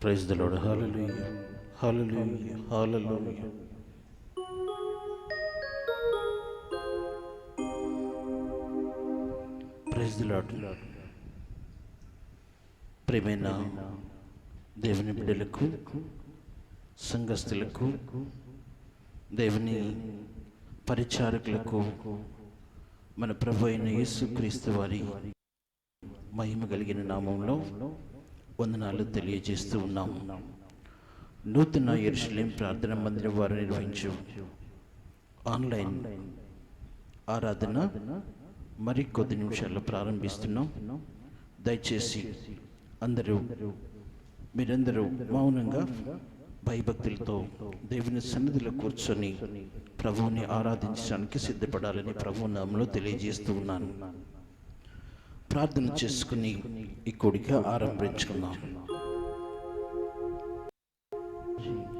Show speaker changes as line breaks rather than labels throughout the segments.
Praise the Lord. Hallelujah, hallelujah, hallelujah. Praise the Lord. ప్రియమైన దేవుని బిడ్డలకు, సంఘస్థులకు, దేవుని పరిచారకులకు మన ప్రభు అయిన యేసుక్రీస్తు వారి మహిమ కలిగిన నామంలో వందనాలు తెలియజేస్తూ ఉన్నాము. నూతన యెరూషలేం ప్రార్థన మందిరం వారు నిర్వహించు ఆన్లైన్ ఆరాధన మరి కొద్ది నిమిషాల్లో ప్రారంభిస్తున్నాం. దయచేసి మీరందరూ మౌనంగా భయభక్తులతో దేవుని సన్నిధిలో కూర్చొని ప్రభువుని ఆరాధించడానికి సిద్ధపడాలని ప్రభు నామములో తెలియజేస్తూ ఉన్నాను. ప్రార్థన చేసుకుని ఈ కూడిక ఆరంభించుకుందాం.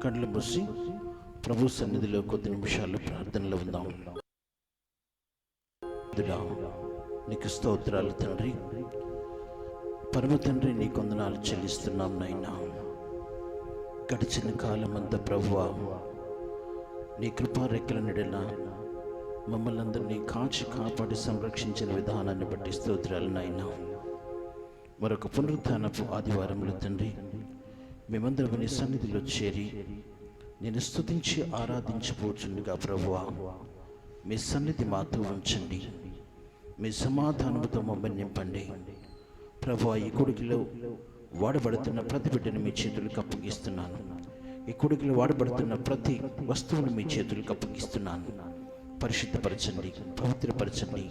కళ్ళు మూసి ప్రభు సన్నిధిలో కొద్ది నిమిషాలు ప్రార్థనలో ఉందాం. నీకు స్తోత్రాలు తండ్రి, పరమ తండ్రి, నీ వందనాలు చెల్లిస్తున్నాం నాయనా. గడిచిన కాలమంతా ప్రభువా నీ కృపారెక్కల నీడన మమ్మల్ని అందరినీ కాచి కాపాడి సంరక్షించిన విధానాన్ని బట్టి స్తోత్రాలు నాయనా. మరొక పునరుత్థానపు ఆదివారంలో తండ్రి మేమందరం నీ సన్నిధిలో చేరి నేను స్తుతించి ఆరాధించబోచుండగా ప్రభువా మీ సన్నిధి మాతో ఉంచండి, మీ సమాధానముతో మమ్మల్ని నింపండి ప్రభువా. ఈ కొడుకులో వాడబడుతున్న ప్రతి బిడ్డను మీ చేతులకు అప్పగిస్తున్నాను. ఈ కొడుకులో వాడబడుతున్న ప్రతి వస్తువును మీ చేతులకు అప్పగిస్తున్నాను. పరిశుద్ధపరచండి, పవిత్రపరచండి,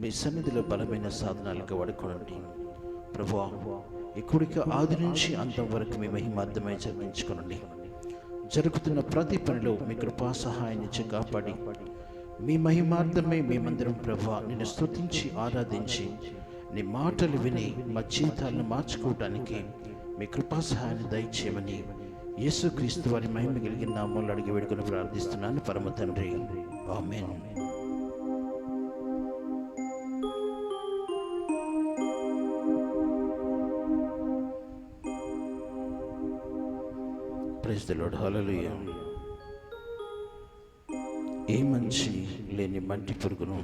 మీ సన్నిధిలో బలమైన సాధనాలుగా వాడుకోనండి ప్రభువా. ఈ కొడుకు ఆది నుంచి అంతం వరకు మీ మహిమార్థమై జరిగించుకోనండి. జరుగుతున్న ప్రతి పనిలో మీ కృపా సహాయాన్ని కాపాడి మీ మహిమార్థమై మేమందరం ప్రభువా నిన్ను స్తుతించి ఆరాధించి నీ మాటలు విని మా జీవితాలను మార్చుకోవడానికి మీ కృపా సహాయాన్ని దయచేయమని యేసుక్రీస్తు వారి మహిమ కలిగిన నామములో అడిగి వేడుకొని ప్రార్థిస్తున్నాను పరమ తండ్రి, amen. Praise the Lord. Hallelujah. ఏ మనిషి లేని మంటి పురుగును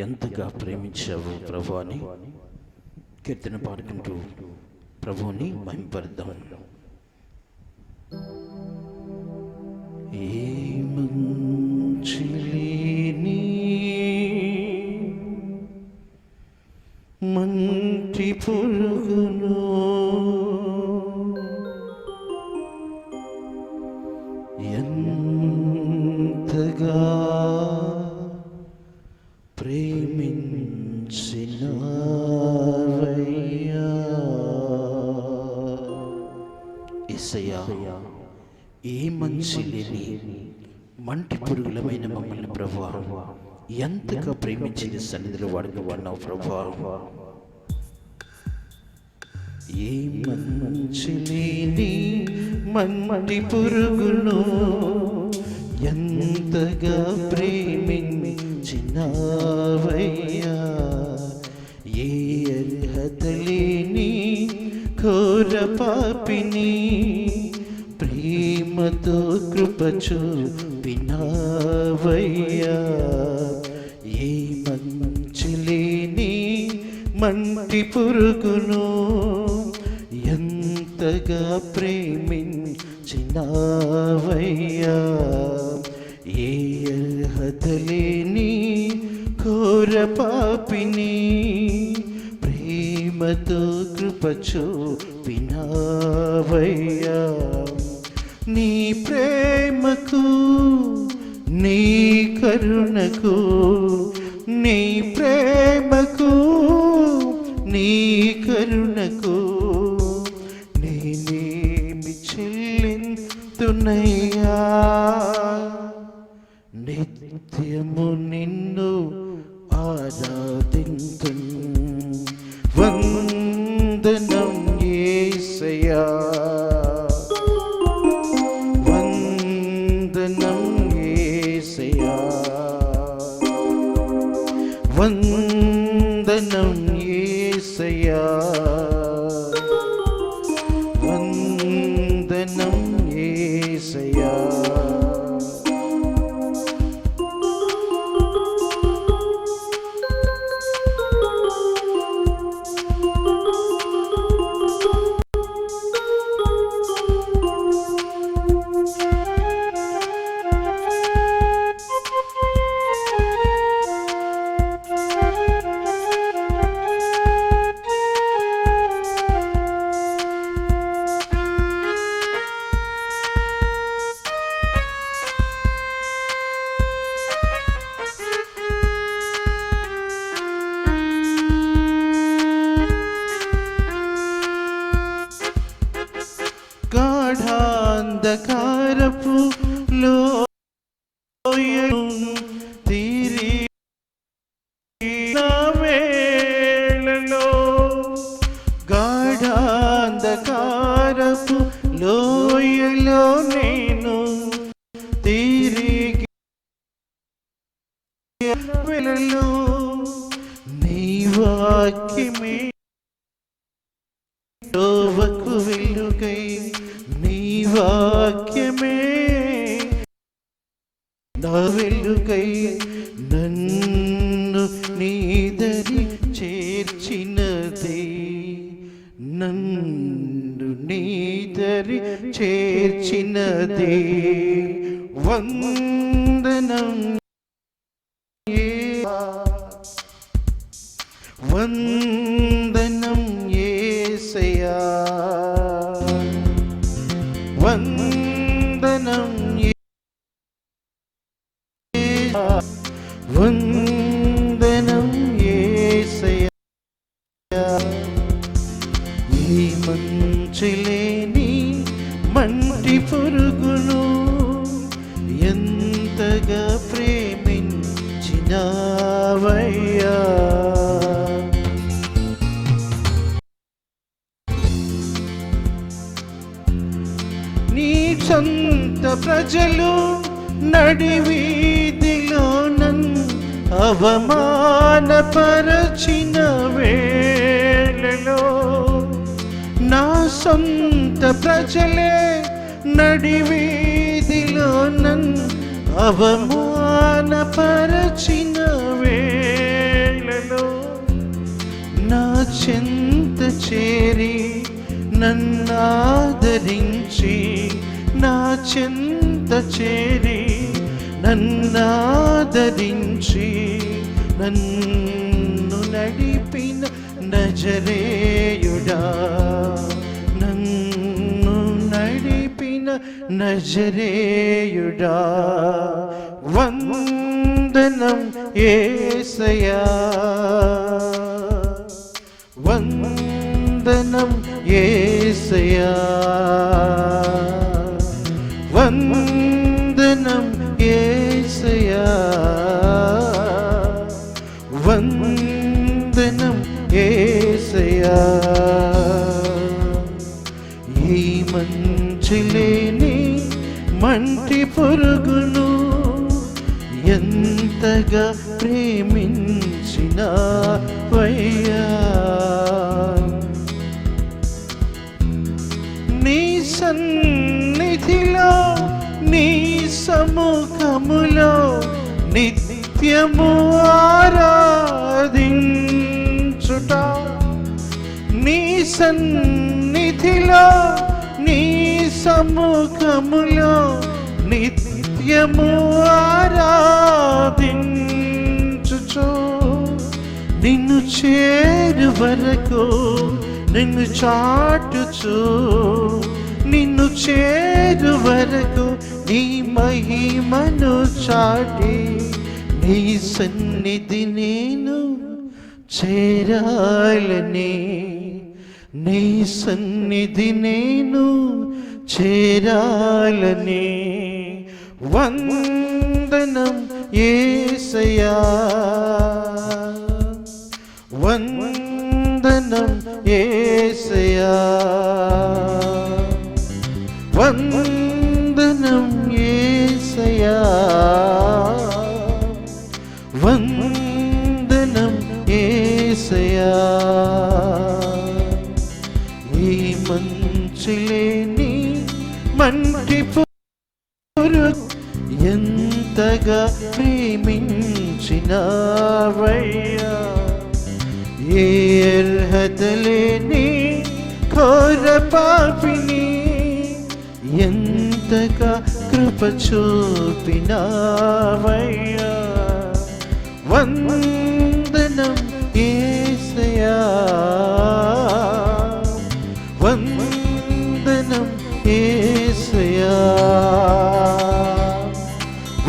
ఎంతగా ప్రేమించావు ప్రభు అని కీర్తన పాడుకుంటూ ప్రభువుని మహిమపరుద్దాం. ఏ మంచి లేని మంటి పురుగును ఎంతగా ప్రేమించినవయ్యా యేసయ్యా. ఏ మంచి లేని మంటి పురుగులమైన మమ్మల్ని ప్రభువా ఎంతగా ప్రేమించి సన్నిధిలో వాడుకున్నావు ప్రభువా. ఏ మంచి లేని మంటి పురుగును ఎంతగా ప్రేమించినవయ్యా. ఏ అర్హత లేని ఘోర పాపిని ప్రేమతో కృప చూపినవయ్యా. ఏ మంచి లేని మంటి పురుగును ఎంతగా ప్రేమించినవయ్యా. ఏ అర్హత లేని ఘోర పాపిని ప్రేమతో కృప చూపినవయ్యా. నీ ప్రేమకు, నీ కరుణకు, నీ ప్రేమకు, నీ కరుణకు నేనేమి చెల్లింతునయ్యా. నిత్యము నిన్ను ఆరాధింతున్. వందనం యేసయ్యా, వందనం యేసయ్యా, వందనం యేసయ్యా, వందనం గాఢాంధకారపు లోయను తిరిగిన వేళలో, గాఢాంధకారపు లోయలో నేను తిరిగి వేళలో నీ వాక్యమే త్రోవకు వెలుగై, నీ వాక్యమే నా వెలుగై, నన్ను నీదరి చేర్చినదే, నన్ను నీదరి చేర్చినదే. వందనం వందనం యేసయ్యా, వందనం వందనం యేసయ్యా. ఈ మంచులేని మంటి పురుగును ఎంతగా ప్రేమించినావయ్యా, నీ సొంత ప్రజలు నడివీధిలో నన్ను అవమానపరచిన వేళలో, నా సొంత ప్రజలే నడివీధిలో నన్ను అవమానపరచిన వేళలో, నా చెంత చేరి నన్నాదరించి, నా చెంత చేరి నన్నాదరించి, నన్ను నడిపిన నజరేయుడా, నన్ను నడిపిన నజరేయుడా. వందనం యేసయ్యా, వందనం యేసయ్యా, వందనం యేసయ్యా, వందనం యేసయ్యా. ఈ మంచులేని మంటి పురుగును ఎంతగా ప్రేమించినావయ్యా, నీ సన్నిధిలో నీ సముఖములో నిత్యము ఆరాధించుట, నీ సన్నిధిలో నీ సముఖములో నిత్యము ఆరాధించుచు, నిన్ను చేరు వరకు నిన్ను చాటుచు, నిన్ను చేరు వరకు నీ మహిమను చాటి, నీ సన్నిధి నేను చేరాలని, నీ సన్నిధి నేను చేరాలని. వందనం యేసయ్యా, వందనం యేసయ్యా, వందనం యేసయ్యా, వందనం యేసయ్యా. ఈ మంచులేని మంటి పురుగు ఎంతగా ప్రేమించినావయ్యా, ఏ అర్హత లేని ఘోర పాపిని ఎంతగా కృప చూపినావయ్యా. వందనం యేసయ్యా, వందనం యేసయ్యా,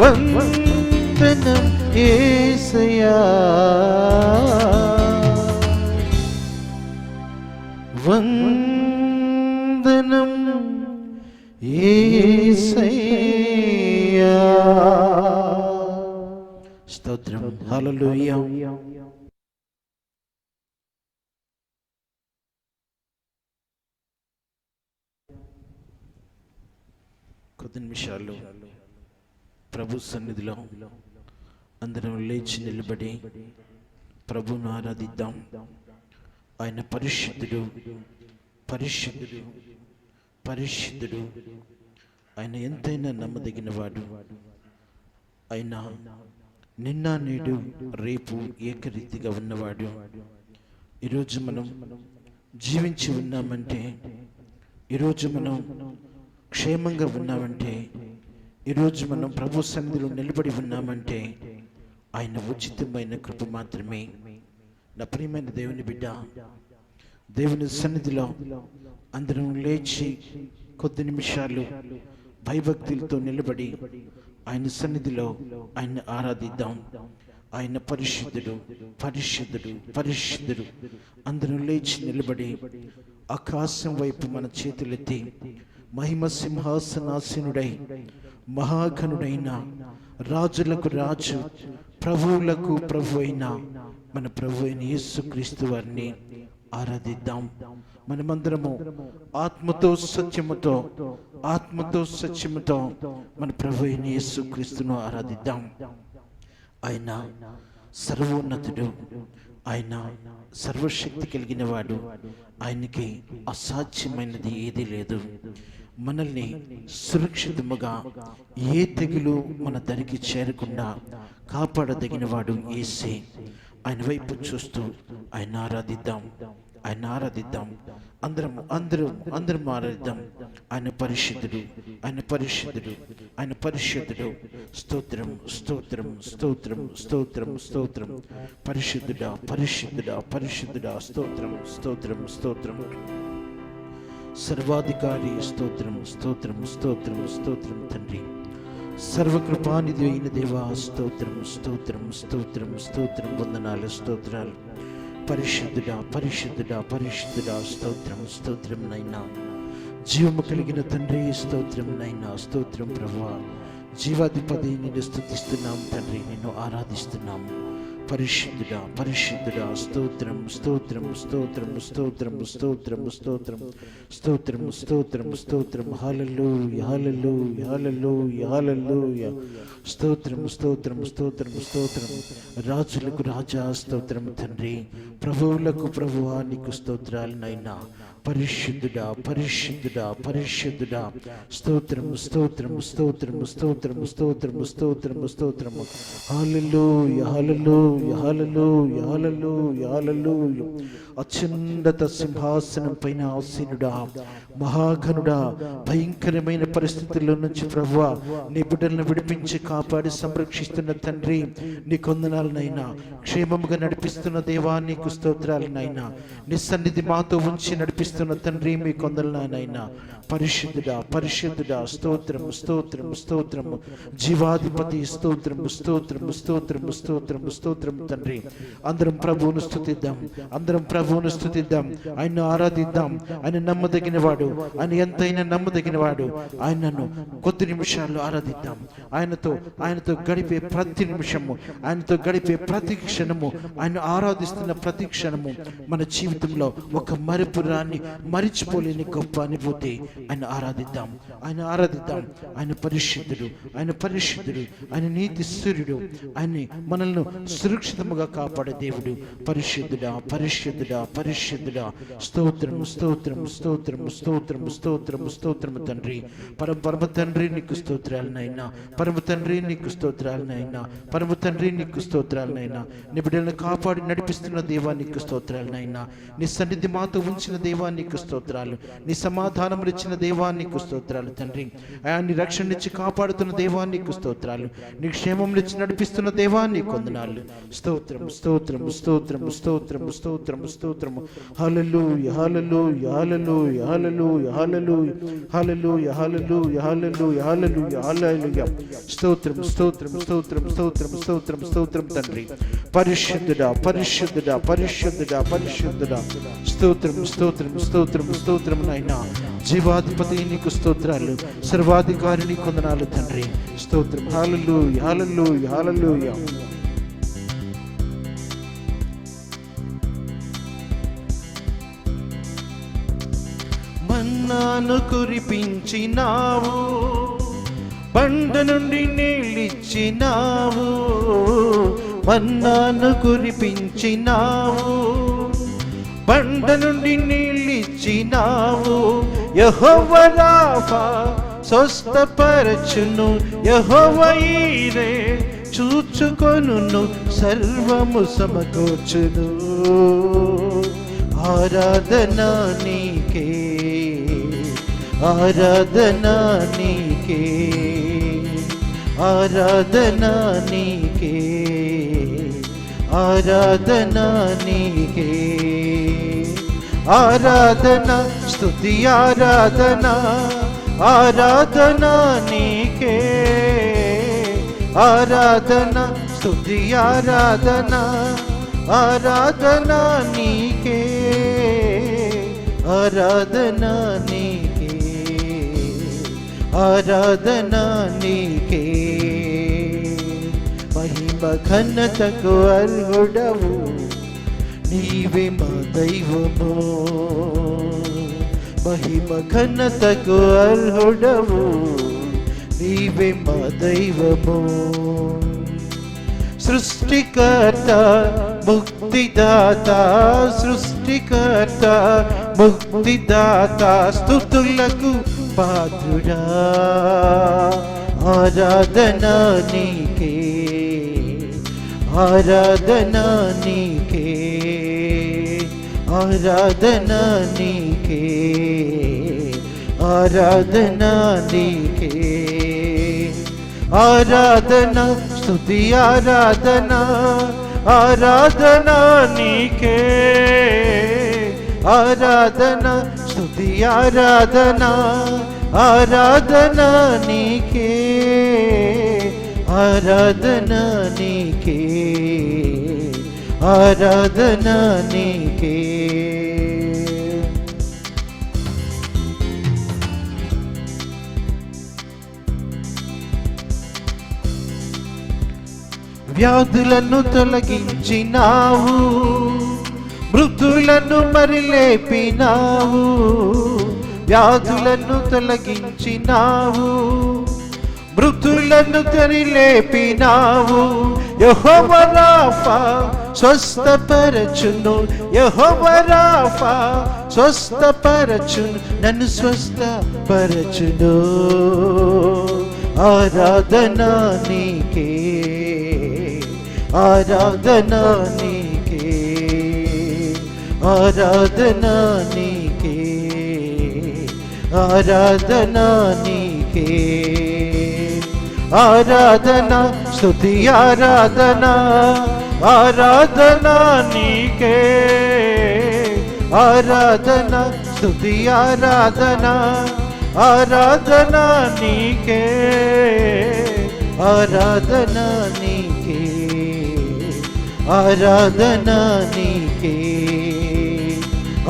వందనం యేసయ్యా, వందనం యేసయ్యా. కొద్ది నిమిషాలు ప్రభు సన్నిధిలో అందరం లేచి నిలబడి ప్రభువును ఆరాధిద్దాం. ఆయన పరిశుద్ధుడు, పరిశుద్ధుడు, పరిశుద్ధుడు. ఆయన ఎంతైనా నమ్మదగినవాడు. ఆయన నిన్న నేడు రేపు ఏకరీతిగా ఉన్నవాడు. ఈరోజు మనం జీవించి ఉన్నామంటే, ఈరోజు మనం క్షేమంగా ఉన్నామంటే, ఈరోజు మనం ప్రభు సన్నిధిలో నిలబడి ఉన్నామంటే ఆయన ఉచితమైన కృప మాత్రమే. నా ప్రియమైన దేవుని బిడ్డ, దేవుని సన్నిధిలో అందరం లేచి కొద్ది నిమిషాలు భయభక్తులతో నిలబడి ఆయన సన్నిధిలో ఆయన ఆరాధిద్దాం. ఆయన పరిశుద్ధుడు, పరిశుద్ధుడు, పరిశుద్ధుడు. అందరం లేచి నిలబడి ఆకాశం వైపు మన చేతులెత్తి మహిమ సింహాసనాసీనుడై మహాఘనుడైన రాజులకు రాజు ప్రభువులకు ప్రభు అయిన మన ప్రభు అయిన యేసుక్రీస్తు వారిని ఆరాధిద్దాం. మనమందరము ఆత్మతో సత్యముతో, ఆత్మతో సత్యముతో మన ప్రభు అయిన యేసుక్రీస్తును ఆరాధిద్దాం. ఆయన సర్వోన్నతుడు, ఆయన సర్వశక్తి కలిగిన వాడు. ఆయనకి అసాధ్యమైనది ఏదీ లేదు. మనల్ని సురక్షితముగా ఏ తెగులు మన దరికి చేరకుండా కాపాడదగిన వాడు యేసే. ఆయన వైపు చూస్తూ ఆయన ఆరాధిద్దాం, ఆయన ఆరాధిద్దాం. అందరం ఆరాధిద్దాం. ఆయన పరిశుద్ధుడు, ఆయన పరిశుద్ధుడు, ఆయన పరిశుద్ధుడు. స్తోత్రం, స్తోత్రం, స్తోత్రం, స్తోత్రం, స్తోత్రం. పరిశుద్ధుడా, పరిశుద్ధుడా, పరిశుద్ధుడా. స్తోత్రం, స్తోత్రం, స్తోత్రం. సర్వాధికారి స్తోత్రం, స్తోత్రం, స్తోత్రం, స్తోత్రం. తండ్రి సర్వకృపానిధి అయిన దేవా స్తోత్రం, స్తోత్రం, స్తోత్రం, స్తోత్రం. వందనాలు, స్తోత్రాలు. పరిశుద్ధుడా, పరిశుద్ధుడా, పరిశుద్ధుడా. స్తోత్రం, స్తోత్రం నైనా. జీవము కలిగిన తండ్రి స్తోత్రం నైనా. స్తోత్రం ప్రభువా. జీవాధిపతి నిన్ను స్తుతిస్తున్నాం తండ్రి, నిన్ను ఆరాధిస్తున్నాం. పరిశుద్ధుడా, పరిశుద్ధుడా. స్తోత్రం, స్తోత్రం, స్తోత్రం, స్తోత్రం, స్తోత్రం, స్తోత్రం, స్తోత్రం, స్తోత్రం, స్తోత్రం. హల్లెలూయా, హల్లెలూయా, హల్లెలూయా, హల్లెలూయా. స్తోత్రం, స్తోత్రం, స్తోత్రం, స్తోత్రం. రాజులకు రాజా స్తోత్రం తండ్రి, ప్రభువులకు ప్రభువా నీకు స్తోత్రాలు నైనా. పరిశుద్ధుడా, పరిశుద్ధుడా, పరిశుద్ధుడా. స్తోత్రం, స్తోత్రం, స్తోత్రం, స్తోత్రం, స్తోత్రం, స్తోత్రం, స్తోత్రం. హల్లెలూయా, హల్లెలూయా, హల్లెలూయా, హల్లెలూయా, హల్లెలూయా. అత్యున్నత సింహాసనం పైన ఆసీనుడా, మహాఘనుడా, భయంకరమైన పరిస్థితుల్లో నుంచి ప్రభువా నీ బిడ్డలను విడిపించి కాపాడి సంరక్షిస్తున్న తండ్రి నీ కొందనాలనైనా. క్షేమముగా నడిపిస్తున్న దేవా నీకు స్తోత్రాలనైనా. నీ సన్నిధి మాతో ఉంచి నడిపిస్తున్న తండ్రి మీ కొందలనైనా. పరిశుద్ధుడా, పరిశుద్ధుడా. స్తోత్రం, స్తోత్రం, స్తోత్రం. జీవాధిపతి స్తోత్రం, స్తోత్రం, స్తోత్రం, స్తోత్రం, స్తోత్రం తండ్రి. అందరం ప్రభువును స్తుతిద్దాం, అందరం ప్రభువును స్తుతిద్దాం. ఆయన్ను ఆరాధిద్దాం. ఆయన నమ్మదగిన వాడు, ఆయన ఎంతైనా నమ్మదగిన వాడు. ఆయనను కొద్ది నిమిషాలు ఆరాధిద్దాం. ఆయనతో గడిపే ప్రతి నిమిషము, ఆయనతో గడిపే ప్రతి క్షణము, ఆయన ఆరాధిస్తున్న ప్రతి క్షణము మన జీవితంలో ఒక మరపురాన్ని మరిచిపోలేని గొప్ప అనుభూతి. ఆయన ఆరాధిద్దాం, ఆయన ఆరాధిద్దాం. ఆయన పరిశుద్ధుడు, ఆయన పరిశుద్ధుడు, ఆయన నీతి సూర్యుడు. ఆయన్ని మనల్ని సురక్షితముగా కాపాడే దేవుడు. పరిశుద్ధుడా, పరిశుద్ధుడా, పరిశుద్ధుడా. స్తోత్రం, స్తోత్రం, స్తోత్రం, స్తోత్రం, స్తోత్రం, స్తోత్రం తండ్రి. పరమ తండ్రి నీకు స్తోత్రాలనైనా, పరమ తండ్రి నీకు స్తోత్రాలనైనా, పరమ తండ్రి నీకు స్తోత్రాలనైనా. నీ బిడ్డలను కాపాడి నడిపిస్తున్న దేవా నీకు స్తోత్రాలనైనా. నీ సన్నిధి మాతో ఉంచిన దేవా నీకు స్తోత్రాలు. నీ సమాధానం ఇచ్చిన దేవా నీకు స్తోత్రాలు తండ్రి. ఆయన్ని రక్షణ ఇచ్చి కాపాడుతున్న దేవా నీకు స్తోత్రాలు. నీ క్షేమం ఇచ్చి నడిపిస్తున్న దేవా నీకు వందనాలు. స్తోత్రం, స్తోత్రం, స్తోత్రం, స్తోత్రం, స్తోత్రం, స్తోత్రం. హల్లెలూయా, hallelujah, hallelujah, hallelujah, hallelujah, hallelujah, hallelujah, hallelujah, hallelujah, హల్లెలూయా. స్తోత్రం, స్తోత్రం, స్తోత్రం, స్తోత్రం, స్తోత్రం, స్తోత్రం తండ్రి. పరిశుద్ధుడా, పరిశుద్ధుడా, పరిశుద్ధుడా, పరిశుద్ధుడా. స్తోత్రం, స్తోత్రం, స్తోత్రం, స్తోత్రం నాయనా. జీవాధిపతి నీకు స్తోత్రాలు, సర్వాధికారి నీకు వందనాలు తండ్రి. స్తోత్రం. హల్లెలూయా, హల్లెలూయా, హల్లెలూయా.
మన్నాను కురిపించినావు,
బండ నుండి నీళ్ళిచ్చినావు, మన్నాను కురిపించినావు. బండ నుండి నీళ్ళిచ్చినావు, యెహోవా రాఫా స్వస్థపరచును. యెహోవా ఈరే చూచుకొనును, సర్వము సమకూర్చును. ఆరాధన నీకే, ఆరాధన నీకే, ఆరాధన నీకే, ఆరాధన నీకే. ఆరాధన స్తుతి ఆరాధన, ఆరాధన నీకే. ఆరాధన స్తుతి ఆరాధన, ఆరాధన నీకే. ఆరాధన నీకే, ఆరాధన నీకే. మహిమ ఘనతకు అర్హుడవు, నీవే మా దైవము. మహిమ ఘనతకు అర్హుడవు, నీవే మా దైవము. సృష్టికర్త ముక్తిదాత, సృష్టికర్త ముక్తిదాత, స్తుతులకు పాత్రుడా. ఆరాధన నీకే, ఆరాధన నీకే, ఆరాధన నీకే, ఆరాధన నీకే. ఆరాధన స్తుతి ఆరాధన, ఆరాధన నీకే. ఆరాధన స్తుతి ఆరాధన, ఆరాధన నీకే. ఆరాధన నీకే, ఆరాధన నీకే. వ్యాధులను తొలగించినావు, మృతులను మరి లేపినావు. వ్యాధులను తొలగించినావు, మృతులను తరి లేపినావు. యెహోవా రాఫా స్వస్థపరచును, యెహోవా రాఫా స్వస్థపరచును, నన్ను స్వస్థపరచును. ఆరాధన నీకే, ఆరాధన నీకే, ఆరాధన నీకే, ఆరాధన నీకే. ఆరాధన స్తుతి ఆరాధన, ఆరాధన నీకే. ఆరాధన స్తుతి ఆరాధన, ఆరాధన నీకే. ఆరాధన నీకే, ఆరాధన నీకే,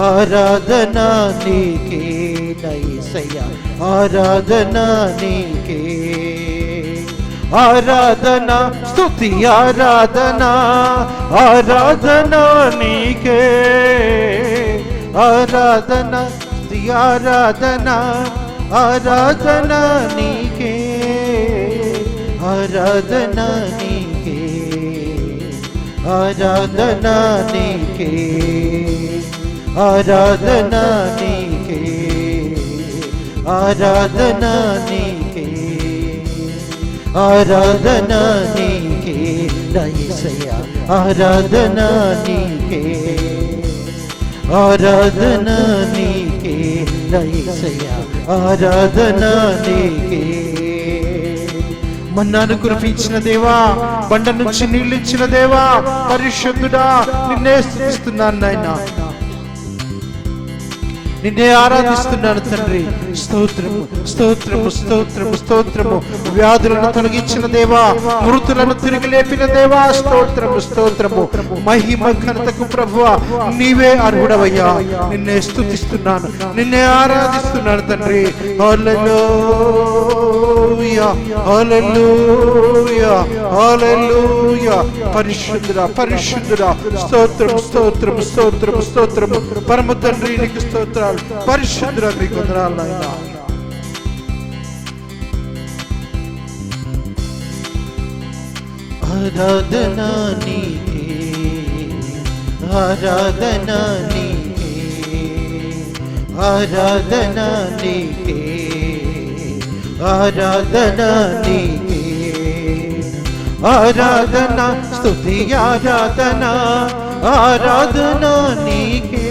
ఆరాధన నీకే. యేసయ్యా ఆరాధన నీకే. ఆరాధన స్తుతి ఆరాధన, ఆరాధన నీకే. ఆరాధన స్తుతి ఆరాధన, ఆరాధన నీకే. ఆరాధన నీకే, ఆరాధన నీకే, ఆరాధన నీకే, ఆరాధన నీకే, ఆరాధన నీకే. యేసయ్యా ఆరాధన నీకే, ఆరాధన నీకే. యేసయ్యా ఆరాధన నీకే. మన్నాను కురిపించిన దేవా, బండ నుంచి నీళ్ళు ఇచ్చిన దేవా, పరిశుద్ధుడా నిన్నే స్తుతిస్తున్నాను నాయనా, నిన్నే ఆరాధిస్తున్నాను తండ్రి. స్తోత్రము స్తోత్రము స్తోత్రము స్తోత్రము. వ్యాధులను తొలగించిన దేవా, మృతులను తిరిగి లేపిన దేవా, స్తోత్రము స్తోత్రము. మహిమ ఘనతకు ప్రభువా నీవే అర్హుడవయ్యా. నిన్నే స్తుతిస్తున్నాను, నిన్నే ఆరాధిస్తున్నాను తండ్రి. హల్లెలూయా హల్లెలూయా హల్లెలూయా. పరిశుద్ధుడా పరిశుద్ధుడా, స్తోత్రము స్తోత్రము స్తోత్రము స్తోత్రము. పరమ తండ్రి నీకు స్తోత్రాలు, పరిశుద్ధుడా నీకు వందనాలు నాయనా. ఆరాధనా నీకే, ఆరాధనా నీకే, ఆరాధనా నీకే, ఆరాధనా నీకే, ఆరాధనా స్తుతి ఆరాధనా, ఆరాధనా నీకే,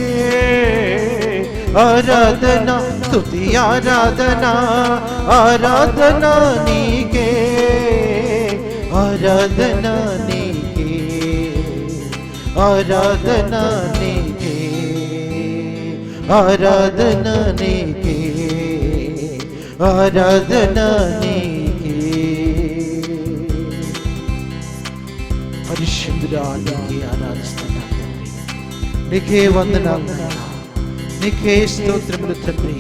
ఆరాధనా స్తుతి ఆరాధనా, ఆరాధనా నీకే, ఆరాధనా నీకే, ఆరాధనా నీకే, ఆరాధనా నీకే, ఆరాధనా నీకే. పరిశుద్ధుడా నీకే ఆరాధిస్తున్నా తండ్రి, నీకే వందనాలు నాయనా, నీకే స్తోత్రములు తండ్రి,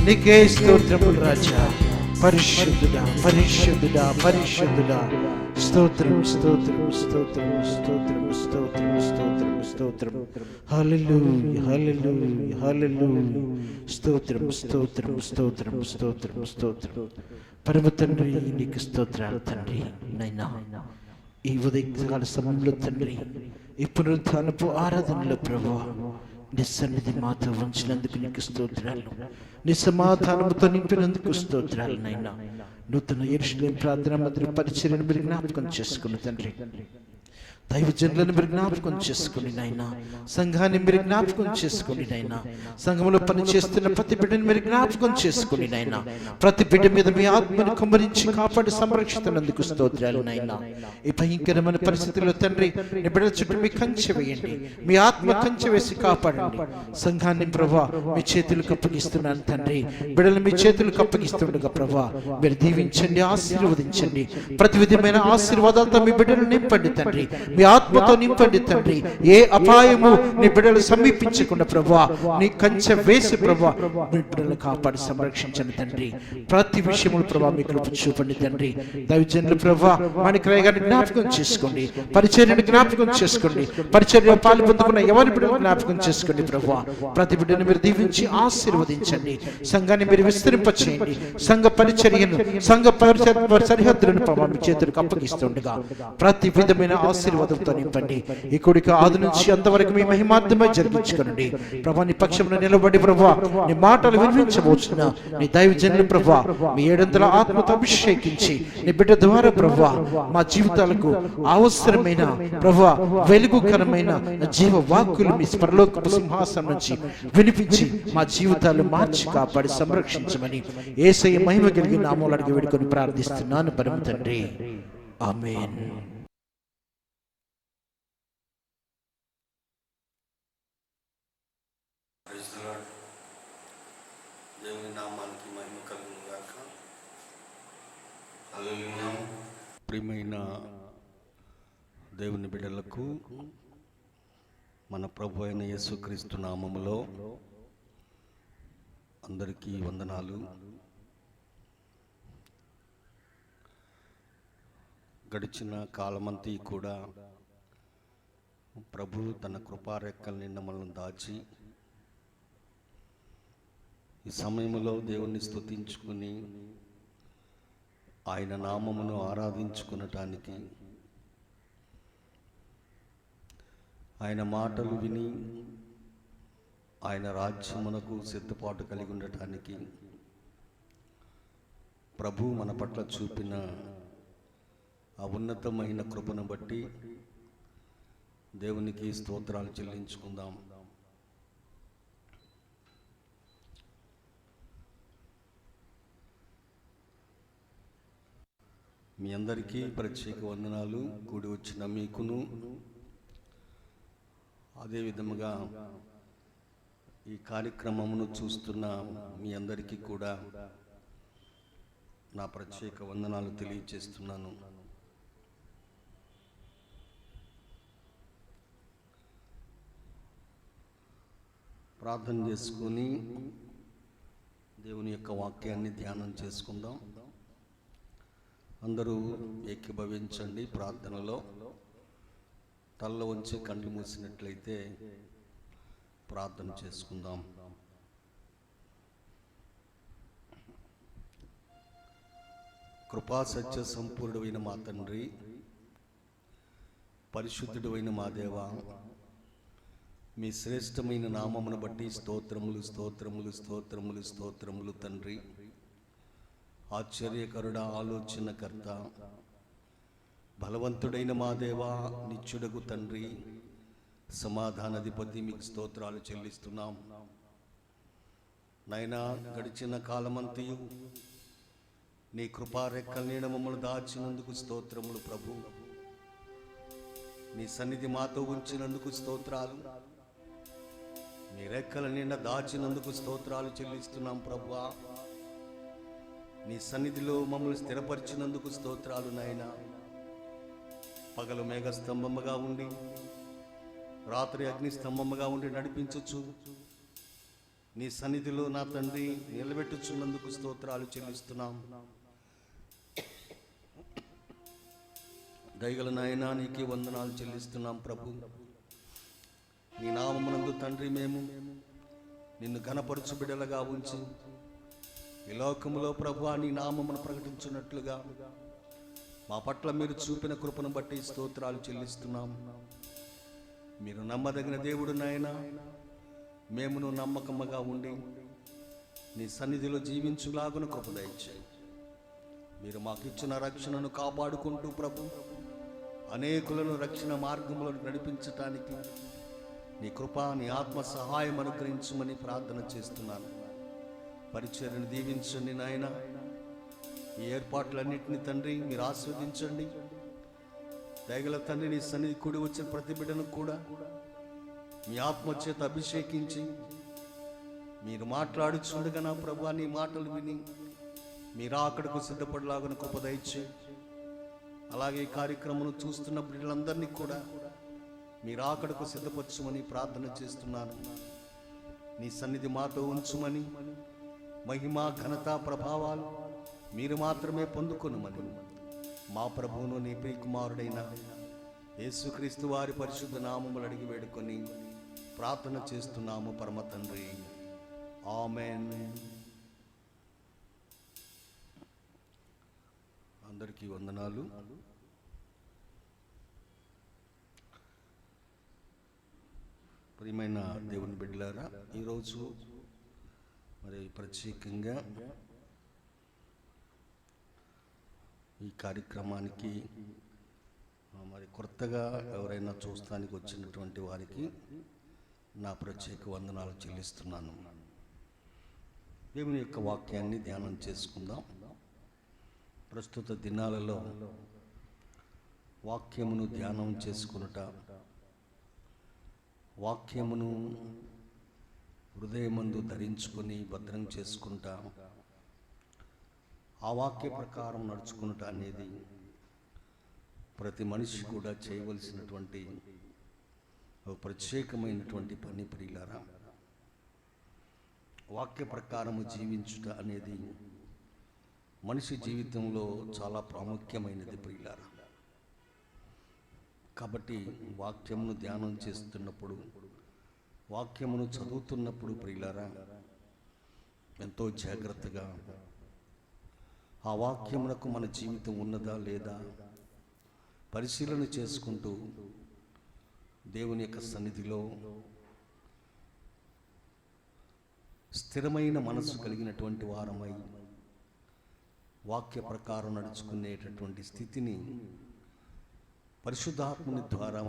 నీకే స్తోత్రములు రాజా. పరిశుద్ధుడా పరిశుద్ధుడా పరిశుద్ధుడా, స్తోత్రం స్తోత్రం స్తోత్రం స్తోత్రం స్తోత్రం స్తోత్రం స్తోత్రం. హల్లెలూయా హల్లెలూయా హల్లెలూయా, స్తోత్రం స్తోత్రం స్తోత్రం స్తోత్రం స్తోత్రం. పరమ తండ్రి నీకు స్తోత్రాలు తండ్రి. నైనా ఈ ఉదయకాల సమయంలో తండ్రి, ఈ పునరుత్థానపు ఆరాధనలో ప్రభువా నీ సన్నిధి మాతో ఉంచినందుకు నీకు స్తోత్రాలు, నీ సమాధానముతో నింపినందుకు స్తోత్రాలు నైనా. నూతన యెరూషలేము ప్రార్థన మందిర పరిచర్యను మీరు జ్ఞాపకం చేసుకుని తండ్రి, దైవజనులను మీరు జ్ఞాపకం చేసుకుని నాయనా, సంఘాన్ని మీరు జ్ఞాపకం చేసుకుని నాయనా, సంఘంలో పనిచేస్తున్న ప్రతి బిడ్డని మీరు జ్ఞాపకం చేసుకుని నాయనా, ప్రతి బిడ్డ మీద మీ ఆత్మను కుమ్మరించి కాపాడి సంరక్షిస్తున్నందుకు స్తోత్రాలు నాయనా. ఈ భయంకరమైన పరిస్థితుల్లో తండ్రి, నీ బిడ్డల చుట్టూ మీ కంచె వేయండి, మీ ఆత్మ కంచె వేసి కాపాడండి. సంఘాన్ని ప్రభా మీ చేతులకు అప్పగిస్తున్నాను తండ్రి, బిడ్డలు మీ చేతులకు అప్పగిస్తుండగా ప్రభా మీరు దీవించండి, ఆశీర్వదించండి. ప్రతి విధమైన ఆశీర్వాదాలతో మీ బిడ్డలు నింపండి తండ్రి, మీ ఆత్మతో నింపండి తండ్రి. ఏ అపాయము నీ బిడ్డలు సమీపించకుండా ప్రభా నీ కంచె వేసి ప్రభా మీ బిడ్డలు కాపాడి సంరక్షించండి తండ్రి. ప్రతి విషయములు ప్రభా మీ కృప చూపండి తండ్రి. దైవజనులు ప్రభా మాణిక్రాయ గారిని జ్ఞాపకం చేసుకోండి, పరిచర్యను జ్ఞాపకం చేసుకోండి, పరిచర్యలో పాలు పొందుకున్న ఎవరి బిడ్డలు జ్ఞాపకం చేసుకోండి ప్రభా. ప్రతి బిడ్డను మీరు దీవించి ఆశీర్వదించండి, సంఘాన్ని మీరు విస్తరింపచేయండి, సంఘ పరిచర్యను సంఘ సరిహద్దులను ప్రభా మీ చేతులకు అప్పగిస్తుండగా ప్రతి విధమైన ఆశీర్వాదంతో నింపండి. ఈ కొడుకు ఆది నుంచి అంతవరకు మీ మహిమార్థమై జరిగించుకోండి ప్రభా. నీ పక్షంలో నిలబడి ప్రభా నీ మాటలు వినిపించబోతున్న నీ దైవజనులు ప్రభా మీ ఏడంతల ఆత్మతో అభిషేకించి నీ బిడ్డ ద్వారా ప్రభా మా జీవితాలకు అవసరమైన ప్రభా వెలుగుకరమైన జీవ వాక్కులు మీ పరలోకపు సింహాసనం నుంచి వినిపించి మా జీవితాలు మార్చి కాపాడి సంరక్షించమని యేసయ్య మహిమ కలిగిన నామములో అడిగి వేడుకొని ప్రార్థిస్తున్నాను పరమ తండ్రి, ఆమేన్.
దేవుని నామానికి మహిమ కలుగును గాక. హల్లెలూయా. ప్రియమైన దేవుని బిడ్డలకు మన ప్రభు అయిన యేసుక్రీస్తు నామములో అందరికీ వందనాలు. గడిచిన కాలమంతా కూడా ప్రభు తన కృపారెక్కల నిండా మనల్ని దాచి ఈ సమయంలో దేవుణ్ణి స్తుతించుకుని ఆయన నామమును ఆరాధించుకునటానికి, ఆయన మాటలు విని ఆయన రాజ్యమునకు సిద్ధపాటు కలిగి ఉండటానికి ప్రభు మన పట్ల చూపిన ఆ ఉన్నతమైన కృపను బట్టి దేవునికి స్తోత్రాలు చెల్లించుకుందాం. మీ అందరికీ ప్రత్యేక వందనాలు. కూడి వచ్చిన మీకును, అదేవిధముగా ఈ కార్యక్రమమును చూస్తున్న మీ అందరికీ కూడా నా ప్రత్యేక వందనాలు తెలియజేస్తున్నాను. ప్రార్థన చేసుకొని దేవుని యొక్క వాక్యాన్ని ధ్యానం చేసుకుందాం. అందరూ ఏకీభవించండి. ప్రార్థనలో తల్ల వంచి కళ్ళు మూసినట్లయితే ప్రార్థన చేసుకుందాం. కృపా సత్య సంపూర్ణమైన మా తండ్రి, పరిశుద్ధుడు అయిన మా దేవా, మీ శ్రేష్టమైన నామమును బట్టి స్తోత్రములు స్తోత్రములు స్తోత్రములు స్తోత్రములు తండ్రి. ఆశ్చర్యకరుడ, ఆలోచనకర్త, బలవంతుడైన మా దేవా, నిత్యుడగు తండ్రి, సమాధానాధిపతి, మీకు స్తోత్రాలు చెల్లిస్తున్నాం. నైనా గడిచిన కాలమంతయు నీ కృపారెక్కల నీడ మమ్మల్ని దాచినందుకు స్తోత్రములు ప్రభు. నీ సన్నిధి మాతో ఉంచినందుకు స్తోత్రాలు. నీ రెక్కల నిండా దాచినందుకు స్తోత్రాలు చెల్లిస్తున్నాం ప్రభువా. నీ సన్నిధిలో మమ్మల్ని స్థిరపరిచినందుకు స్తోత్రాలు నాయనా. పగలు మేఘస్తంభముగా ఉండి, రాత్రి అగ్నిస్తంభముగా ఉండి నడిపించచ్చు నీ సన్నిధిలో నా తండ్రి నిలబెట్టుచున్నందుకు స్తోత్రాలు చెల్లిస్తున్నాం. దయగల నాయనా, నీకే వందనాలు చెల్లిస్తున్నాం ప్రభు. నీ నామమునందు తండ్రి మేము నిన్ను ఘనపరచు బిడ్డలుగా ఉంచి ఈ లోకములో ప్రభు నీ నామమును ప్రకటించున్నట్లుగా మా పట్ల మీరు చూపిన కృపను బట్టి స్తోత్రాలు చెల్లిస్తున్నాం. మీరు నమ్మదగిన దేవుడు నాయనా. మేమును నమ్మకముగా ఉండి నీ సన్నిధిలో జీవించులాగున కృప దయచేయి. మీరు మాకు ఇచ్చిన రక్షణను కాపాడుకుంటూ ప్రభు అనేకులను రక్షణ మార్గములను నడిపించటానికి నీ కృప, నీ ఆత్మ సహాయం అనుగ్రహించమని ప్రార్థన చేస్తున్నాను. పరిచర్యను దీవించండి నాయన. ఈ ఏర్పాట్లన్నింటినీ తండ్రి మీరు ఆస్వాదించండి. దయగల తండ్రి, నీ సన్నిధి కూడి వచ్చిన ప్రతి బిడ్డను కూడా మీ ఆత్మ చేత అభిషేకించి మీరు మాట్లాడుచుండగా నా ప్రభు నీ మాటలు విని మీరు అక్కడకు సిద్ధపడలాగా కృప దయచేయి. అలాగే ఈ కార్యక్రమం చూస్తున్న బిడ్డలందరినీ కూడా మీరు అక్కడకు సిద్ధపరచమని ప్రార్థన చేస్తున్నాను. నీ సన్నిధి మాతో ఉంచుమని, మహిమ ఘనత ప్రభావాలు మీరు మాత్రమే పొందుకొనుమని మా ప్రభువును నీ ప్రియ కుమారుడైన యేసుక్రీస్తు వారి పరిశుద్ధ నామములు అడిగి వేడుకొని ప్రార్థన చేస్తున్నాము పరమ తండ్రి. ఆమేన్. అందరికీ వందనాలు. ప్రియమైన దేవుని బిడ్డలారా, ఈరోజు మరి ప్రత్యేకంగా ఈ కార్యక్రమానికి మరి కొత్తగా ఎవరైనా చూస్తానికి వచ్చినటువంటి వారికి నా ప్రత్యేక వందనాలు చెల్లిస్తున్నాను. దేవుని యొక్క వాక్యాన్ని ధ్యానం చేసుకుందాం. ప్రస్తుత దినాలలో వాక్యమును ధ్యానం చేసుకునుట, వాక్యమును హృదయమందు ధరించుకొని భద్రం చేసుకుంటా ఆ వాక్య ప్రకారం నడుచుకునుట అనేది ప్రతి మనిషి కూడా చేయవలసినటువంటి ఒక ప్రత్యేకమైనటువంటి పని ప్రియులారా. వాక్య ప్రకారము జీవించుట అనేది మనిషి జీవితంలో చాలా ప్రాముఖ్యమైనది ప్రియులారా. కాబట్టి వాక్యమును ధ్యానం చేస్తున్నప్పుడు, వాక్యమును చదువుతున్నప్పుడు ప్రియులారా, ఎంతో జాగ్రత్తగా ఆ వాక్యమునకు మన జీవితం ఉన్నదా లేదా పరిశీలన చేసుకుంటూ దేవుని యొక్క సన్నిధిలో స్థిరమైన మనసు కలిగినటువంటి వారమై వాక్య ప్రకారం నడుచుకునేటటువంటి స్థితిని పరిశుద్ధాత్ముని ద్వారా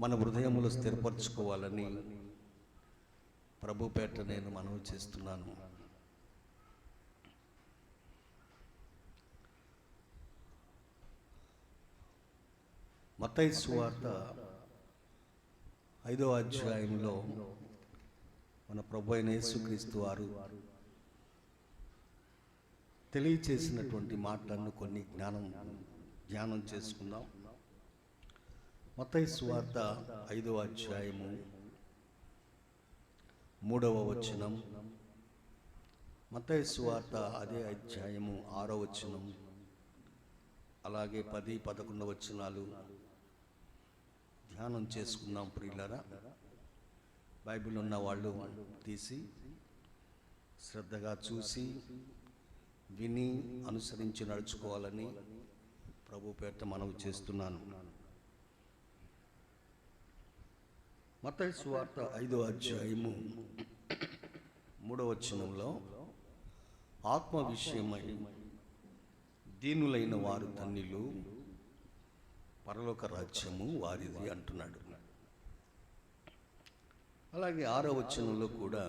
మన హృదయములో స్థిరపరచుకోవాలని ప్రభుపేట నేను మనవి చేస్తున్నాను. మత్తయి సువార్త 5వ అధ్యాయంలో మన ప్రభు అయిన యేసుక్రీస్తు వారు తెలియచేసినటువంటి మాటలను కొన్ని ధ్యానం చేసుకుందాం. మత్తయి సువార్త 5వ అధ్యాయము 3వ వచనం, మత్తయి సువార్త అదే అధ్యాయము 6వ వచనం, అలాగే 10, 11 వచనాలు ధ్యానం చేసుకుందాం ప్రియులారా. బైబిల్ ఉన్న వాళ్ళు తీసి శ్రద్ధగా చూసి విని అనుసరించి నడుచుకోవాలని ప్రభు పేరిట మనవి చేస్తున్నాను. మత్తయి సువార్త 5వ అధ్యాయము 3వ వచనంలో ఆత్మ విషయమై దీనులైన వారు ధన్యులు, పరలోక రాజ్యము వారిది అంటున్నాడు. అలాగే 6వ వచనంలో కూడా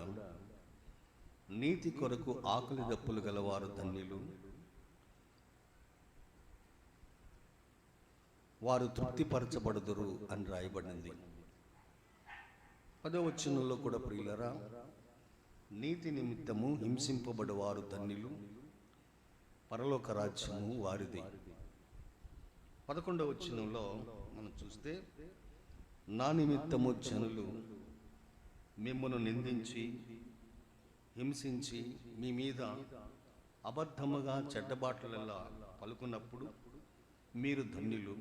నీతి కొరకు ఆకలి దప్పులు గలవారు ధన్యులు, వారు తృప్తిపరచబడుదురు అని రాయబడింది. 10వ వచనంలో కూడా ప్రియులరా, నీతి నిమిత్తము హింసింపబడువారు ధన్యులు, పరలోక రాజ్యము వారిది. 11వ వచనంలో మనం చూస్తే, నా నిమిత్తము జనులు మిమ్మల్ని నిందించి హింసించి మీ మీద అబద్ధముగా చెడ్డబాట్లలా పలుకున్నప్పుడు మీరు ధన్యులు,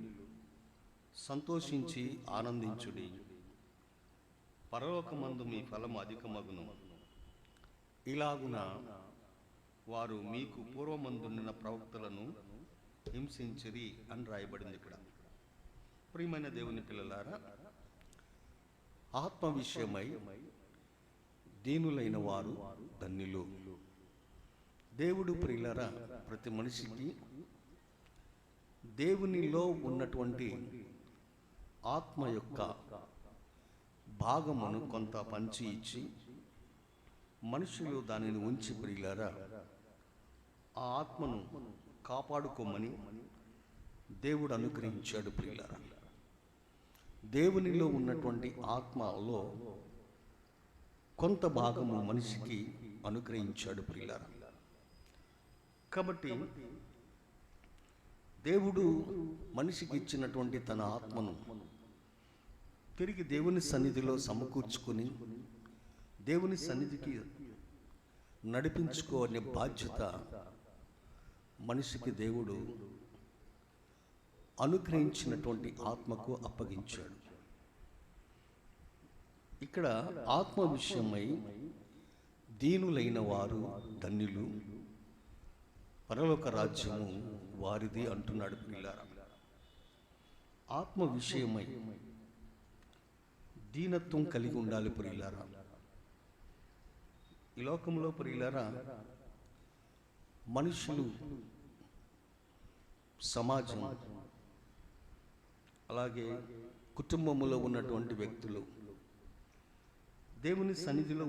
సంతోషించి ఆనందించుడి, పరలోకమందు మీ ఫలము అధికమగును. ఇలాగున వారు మీకు పూర్వమందున్న ప్రవక్తలను హింసించిరి అని రాయబడింది. ఇక్కడ ప్రియమైన దేవుని పిల్లలారా, ఆత్మ విషయమై దీనులైన వారు ధన్యులు. దేవుడు ప్రియులారా ప్రతి మనిషికి దేవునిలో ఉన్నటువంటి ఆత్మ యొక్క భాగమును కొంత పంచి ఇచ్చి మనుషులు దానిని ఉంచి ప్రియులారా ఆ ఆత్మను కాపాడుకోమని దేవుడు అనుగ్రహించాడు. ప్రియులారా దేవునిలో ఉన్నటువంటి ఆత్మలో కొంత భాగము మనిషికి అనుగ్రహించాడు. ప్రియులారా కాబట్టి దేవుడు మనిషికి ఇచ్చినటువంటి తన ఆత్మను తిరిగి దేవుని సన్నిధిలో సమకూర్చుకొని దేవుని సన్నిధికి నడిపించుకోనే బాధ్యత మనిషికి దేవుడు అనుగ్రహించినటువంటి ఆత్మకు అప్పగించాడు. ఇక్కడ ఆత్మ విషయమై దీనులైన వారు ధన్యులు, పరలోక రాజ్యము వారిది అంటున్నాడు. ప్రియులారా ఆత్మ విషయమై దీనత్వం కలిగి ఉండాలి. ప్రియులారా ఈ లోకంలో ప్రియులారా మనుషులు, సమాజం, అలాగే కుటుంబంలో ఉన్నటువంటి వ్యక్తులు దేవుని సన్నిధిలో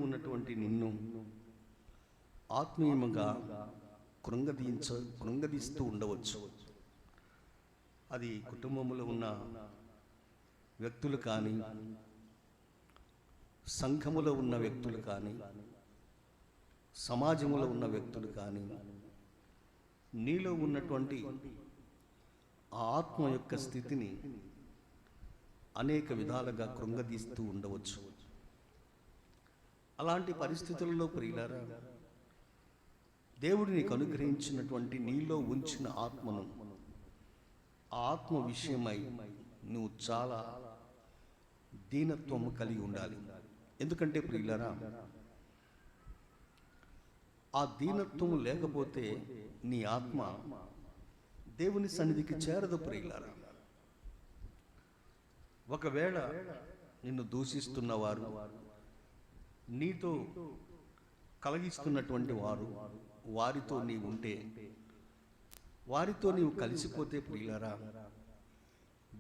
నిన్ను ఆత్మీయంగా కృంగదీస్తూ ఉండవచ్చు. అది కుటుంబంలో ఉన్న వ్యక్తులు కానీ, సంఘములో ఉన్న వ్యక్తులు కానీ, సమాజంలో ఉన్న వ్యక్తులు కానీ, నీలో ఉన్నటువంటి ఆ ఆత్మ యొక్క స్థితిని అనేక విధాలుగా కృంగదీస్తూ ఉండవచ్చు. అలాంటి పరిస్థితులలో ప్రియులారా దేవుడు నీకు అనుగ్రహించినటువంటి నీలో ఉంచిన ఆత్మను, ఆ ఆత్మ విషయమై నువ్వు చాలా దీనత్వము కలిగి ఉండాలి. ఎందుకంటే ప్రియులారా ఆ దీనత్వం లేకపోతే నీ ఆత్మ దేవుని సన్నిధికి చేరదు. ప్రియులారా ఒకవేళ నిన్ను దూషిస్తున్నవారు, నీతో కలిగిస్తున్నటువంటి వారు, వారితో నీవు ఉంటే, వారితో నీవు కలిసిపోతే ప్రియులారా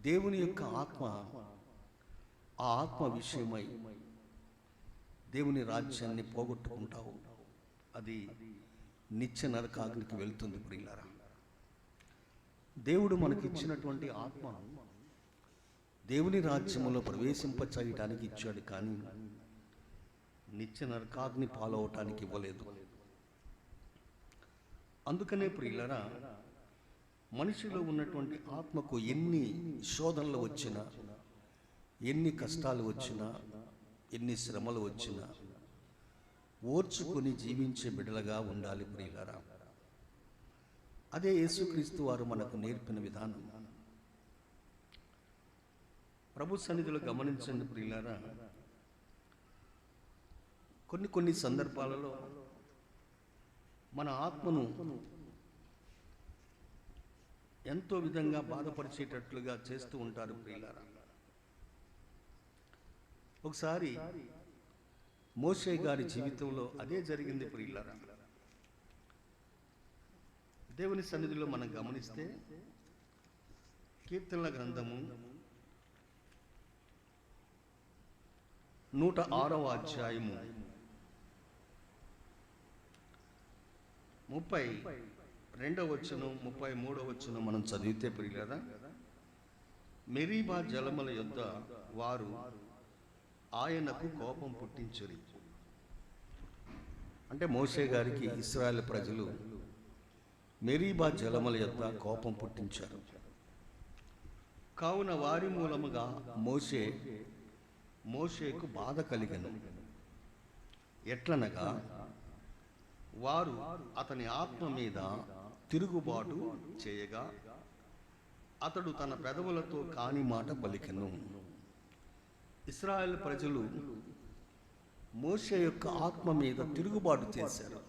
దేవుని యొక్క ఆత్మ, ఆ ఆత్మ విషయమై దేవుని రాజ్యాన్ని పోగొట్టుకుంటావు. అది నిత్య నరకాగ్నికి వెళ్తుంది. ప్రియులారా దేవుడు మనకిచ్చినటువంటి ఆత్మ దేవుని రాజ్యములో ప్రవేశింపచేయటానికి ఇచ్చాడు, కానీ నిత్య నరకాగ్ని పాలవటానికి ఇవ్వలేదు. అందుకనే ప్రియులారా మనిషిలో ఉన్నటువంటి ఆత్మకు ఎన్ని శోధనలు వచ్చినా, ఎన్ని కష్టాలు వచ్చినా, ఎన్ని శ్రమలు వచ్చినా ఓర్చుకొని జీవించే బిడ్డలుగా ఉండాలి. ప్రియులారా అదే యేసుక్రీస్తు వారు మనకు నేర్పిన విధానం. ప్రభు సన్నిధిలో గమనించండి ప్రియులారా, కొన్ని సందర్భాలలో మన ఆత్మను ఎంతో విధంగా బాధపరిచేటట్లుగా చేస్తూ ఉంటారు ప్రియులారా. ఒకసారి మోషే గారి జీవితంలో అదే జరిగింది ప్రియులారా. దేవుని సన్నిధిలో మనం గమనిస్తే కీర్తనల గ్రంథము 106వ అధ్యాయము 32వ వచనం 33వ వచనం మనం చదివితే ప్రియులారా, మెరీబా జలముల యొద్ద వారు ఆయనకు కోపం పుట్టించురి. అంటే మోషే గారికి ఇశ్రాయేలు ప్రజలు మెరీబా జలముల యొద్ద కోపం పుట్టించారు. కావున వారి మూలముగా మోషేకు బాధ కలిగెను. ఎట్లనగా వారు అతని ఆత్మ మీద తిరుగుబాటు చేయగా అతడు తన పెదవులతో కాని మాట పలికెను. ఇశ్రాయేలు ప్రజలు మోషే యొక్క ఆత్మ మీద తిరుగుబాటు చేశారు.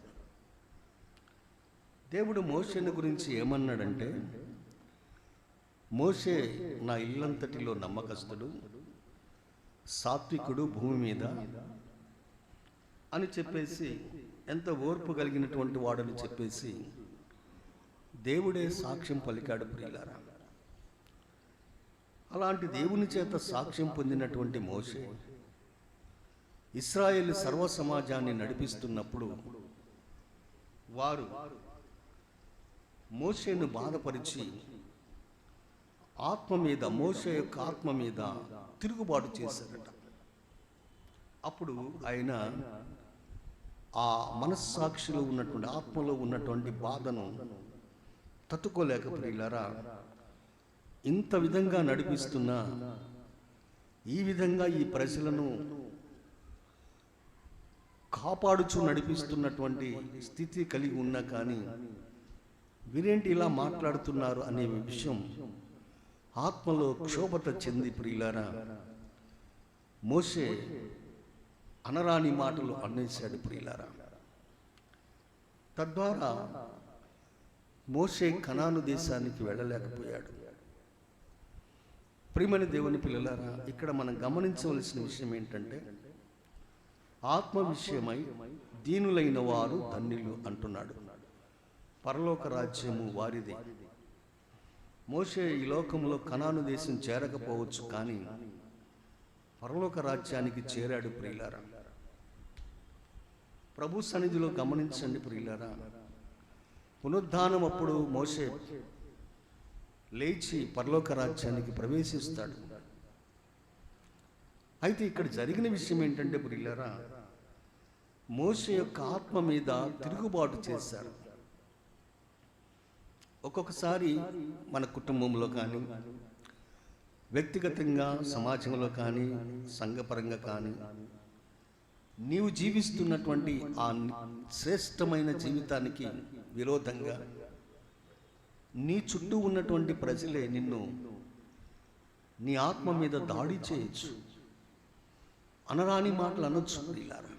దేవుడు మోషేని గురించి ఏమన్నాడంటే, మోషే నా ఇల్లంతటిలో నమ్మకస్తుడు, సాత్వికుడు భూమి మీద అని చెప్పేసి, ఎంత ఓర్పు కలిగినటువంటి వాడని చెప్పేసి దేవుడే సాక్ష్యం పలికాడు ప్రియులారా. అలాంటి దేవుని చేత సాక్ష్యం పొందినటువంటి మోషే ఇశ్రాయేలు సర్వ సమాజాన్ని నడిపిస్తున్నప్పుడు వారు మోషేను బాధపరిచి మోషే యొక్క ఆత్మ మీద తిరుగుబాటు చేశారట. అప్పుడు ఆయన ఆ మనస్సాక్షిలో ఉన్నటువంటి ఆత్మలో ఉన్నటువంటి బాధను తట్టుకోలేక ప్రియులారా, ఇంత విధంగా నడిపిస్తున్నా, ఈ విధంగా ఈ ప్రజలను కాపాడుచు నడిపిస్తున్నటువంటి స్థితి కలిగి ఉన్నా కానీ వీరేంటి ఇలా మాట్లాడుతున్నారు అనే విషయం ఆత్మలో క్షోభత చెంది ప్రియులారా, మోషే అనరాని మాటలు అనేశాడు ప్రియులారా. తద్వారా మోషే కనాను దేశానికి వెళ్ళలేకపోయాడు. ప్రియమైన దేవుని పిల్లలారా, ఇక్కడ మనం గమనించవలసిన విషయం ఏంటంటే, ఆత్మ విషయమై దీనులైన వారు ధన్యులు అంటున్నాడు. పరలోక రాజ్యము వారిదే. మోషే ఈ లోకంలో కనాను దేశం చేరకపోవచ్చు, కానీ పరలోక రాజ్యానికి చేరాడు ప్రియులారా. ప్రభు సన్నిధిలో గమనించండి ప్రియులారా, పునరుద్ధానం అప్పుడు మోషే లేచి పరలోక రాజ్యానికి ప్రవేశిస్తాడు. అయితే ఇక్కడ జరిగిన విషయం ఏంటంటే ప్రియులారా, మోషే యొక్క ఆత్మ మీద తిరుగుబాటు చేశారు. ఒక్కొక్కసారి మన కుటుంబంలో కానీ, వ్యక్తిగతంగా సమాజంలో కానీ, సంఘపరంగా కానీ, నీవు జీవిస్తున్నటువంటి ఆ శ్రేష్టమైన జీవితానికి విరోధంగా నీ చుట్టూ ఉన్నటువంటి ప్రజలే నిన్ను నీ ఆత్మ మీద దాడి చేయొచ్చు, అనరాని మాటలు అనొచ్చు ప్రియులారా.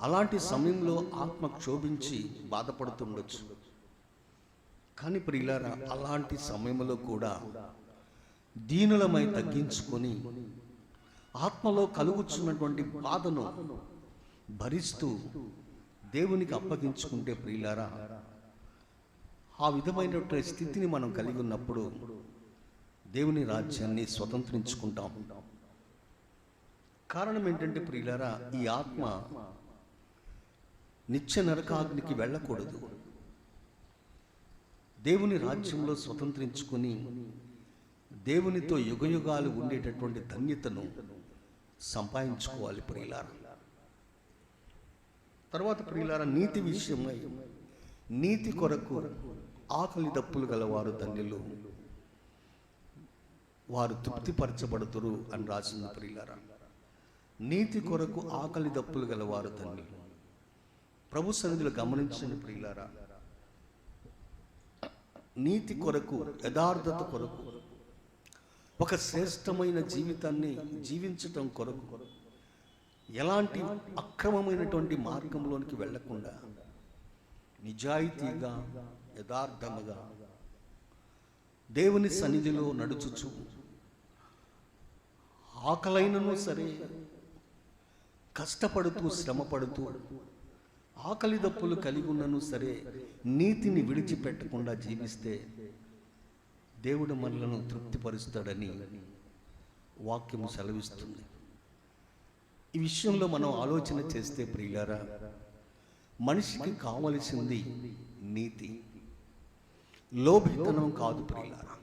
అలాంటి సమయంలో ఆత్మ క్షోభించి బాధపడుతుండొచ్చు. కానీ ప్రియులారా, అలాంటి సమయంలో కూడా దీనులమై తగ్గించుకొని ఆత్మలో కలుగుతున్నటువంటి బాధను భరిస్తూ దేవునికి అప్పగించుకుంటే ప్రియులారా, ఆ విధమైనటువంటి స్థితిని మనం కలిగి ఉన్నప్పుడు దేవుని రాజ్యాన్ని స్వతంత్రించుకుంటాం. కారణం ఏంటంటే ప్రియులారా, ఈ ఆత్మ నిత్య నరకాగ్నికి వెళ్ళకూడదు. దేవుని రాజ్యంలో స్వతంత్రించుకొని దేవునితో యుగయుగాలు ఉండేటటువంటి ధన్యతను సంపాదించుకోవాలి ప్రియులారా. తర్వాత ప్రియులారా, నీతి విషయమై నీతి కొరకు ఆకలి దప్పులు గలవారు ధన్యులు, వారు తృప్తిపరచబడుతురు అని రాసింది ప్రియులారా. నీతి కొరకు ఆకలి దప్పులు గలవారు ధన్యులు. ప్రభు సన్నిధిలో గమనించండి ప్రియులారా, నీతి కొరకు, యథార్థత కొరకు, ఒక శ్రేష్టమైన జీవితాన్ని జీవించటం కొరకు, ఎలాంటి అక్రమమైనటువంటి మార్గంలోనికి వెళ్లకుండా నిజాయితీగా, యథార్థముగా దేవుని సన్నిధిలో నడుచుచు ఆకలైనను సరే కష్టపడుతూ శ్రమపడుతూ ఆకలి దప్పులు కలిగి ఉన్నను సరే నీతిని విడిచిపెట్టకుండా జీవిస్తే దేవుడు మనలను తృప్తిపరుస్తాడని వాక్యము సెలవిస్తుంది. ఈ విషయంలో మనం ఆలోచన చేస్తే ప్రియులారా, మనిషికి కావలసింది నీతి, లోభితనం కాదు ప్రియులారా.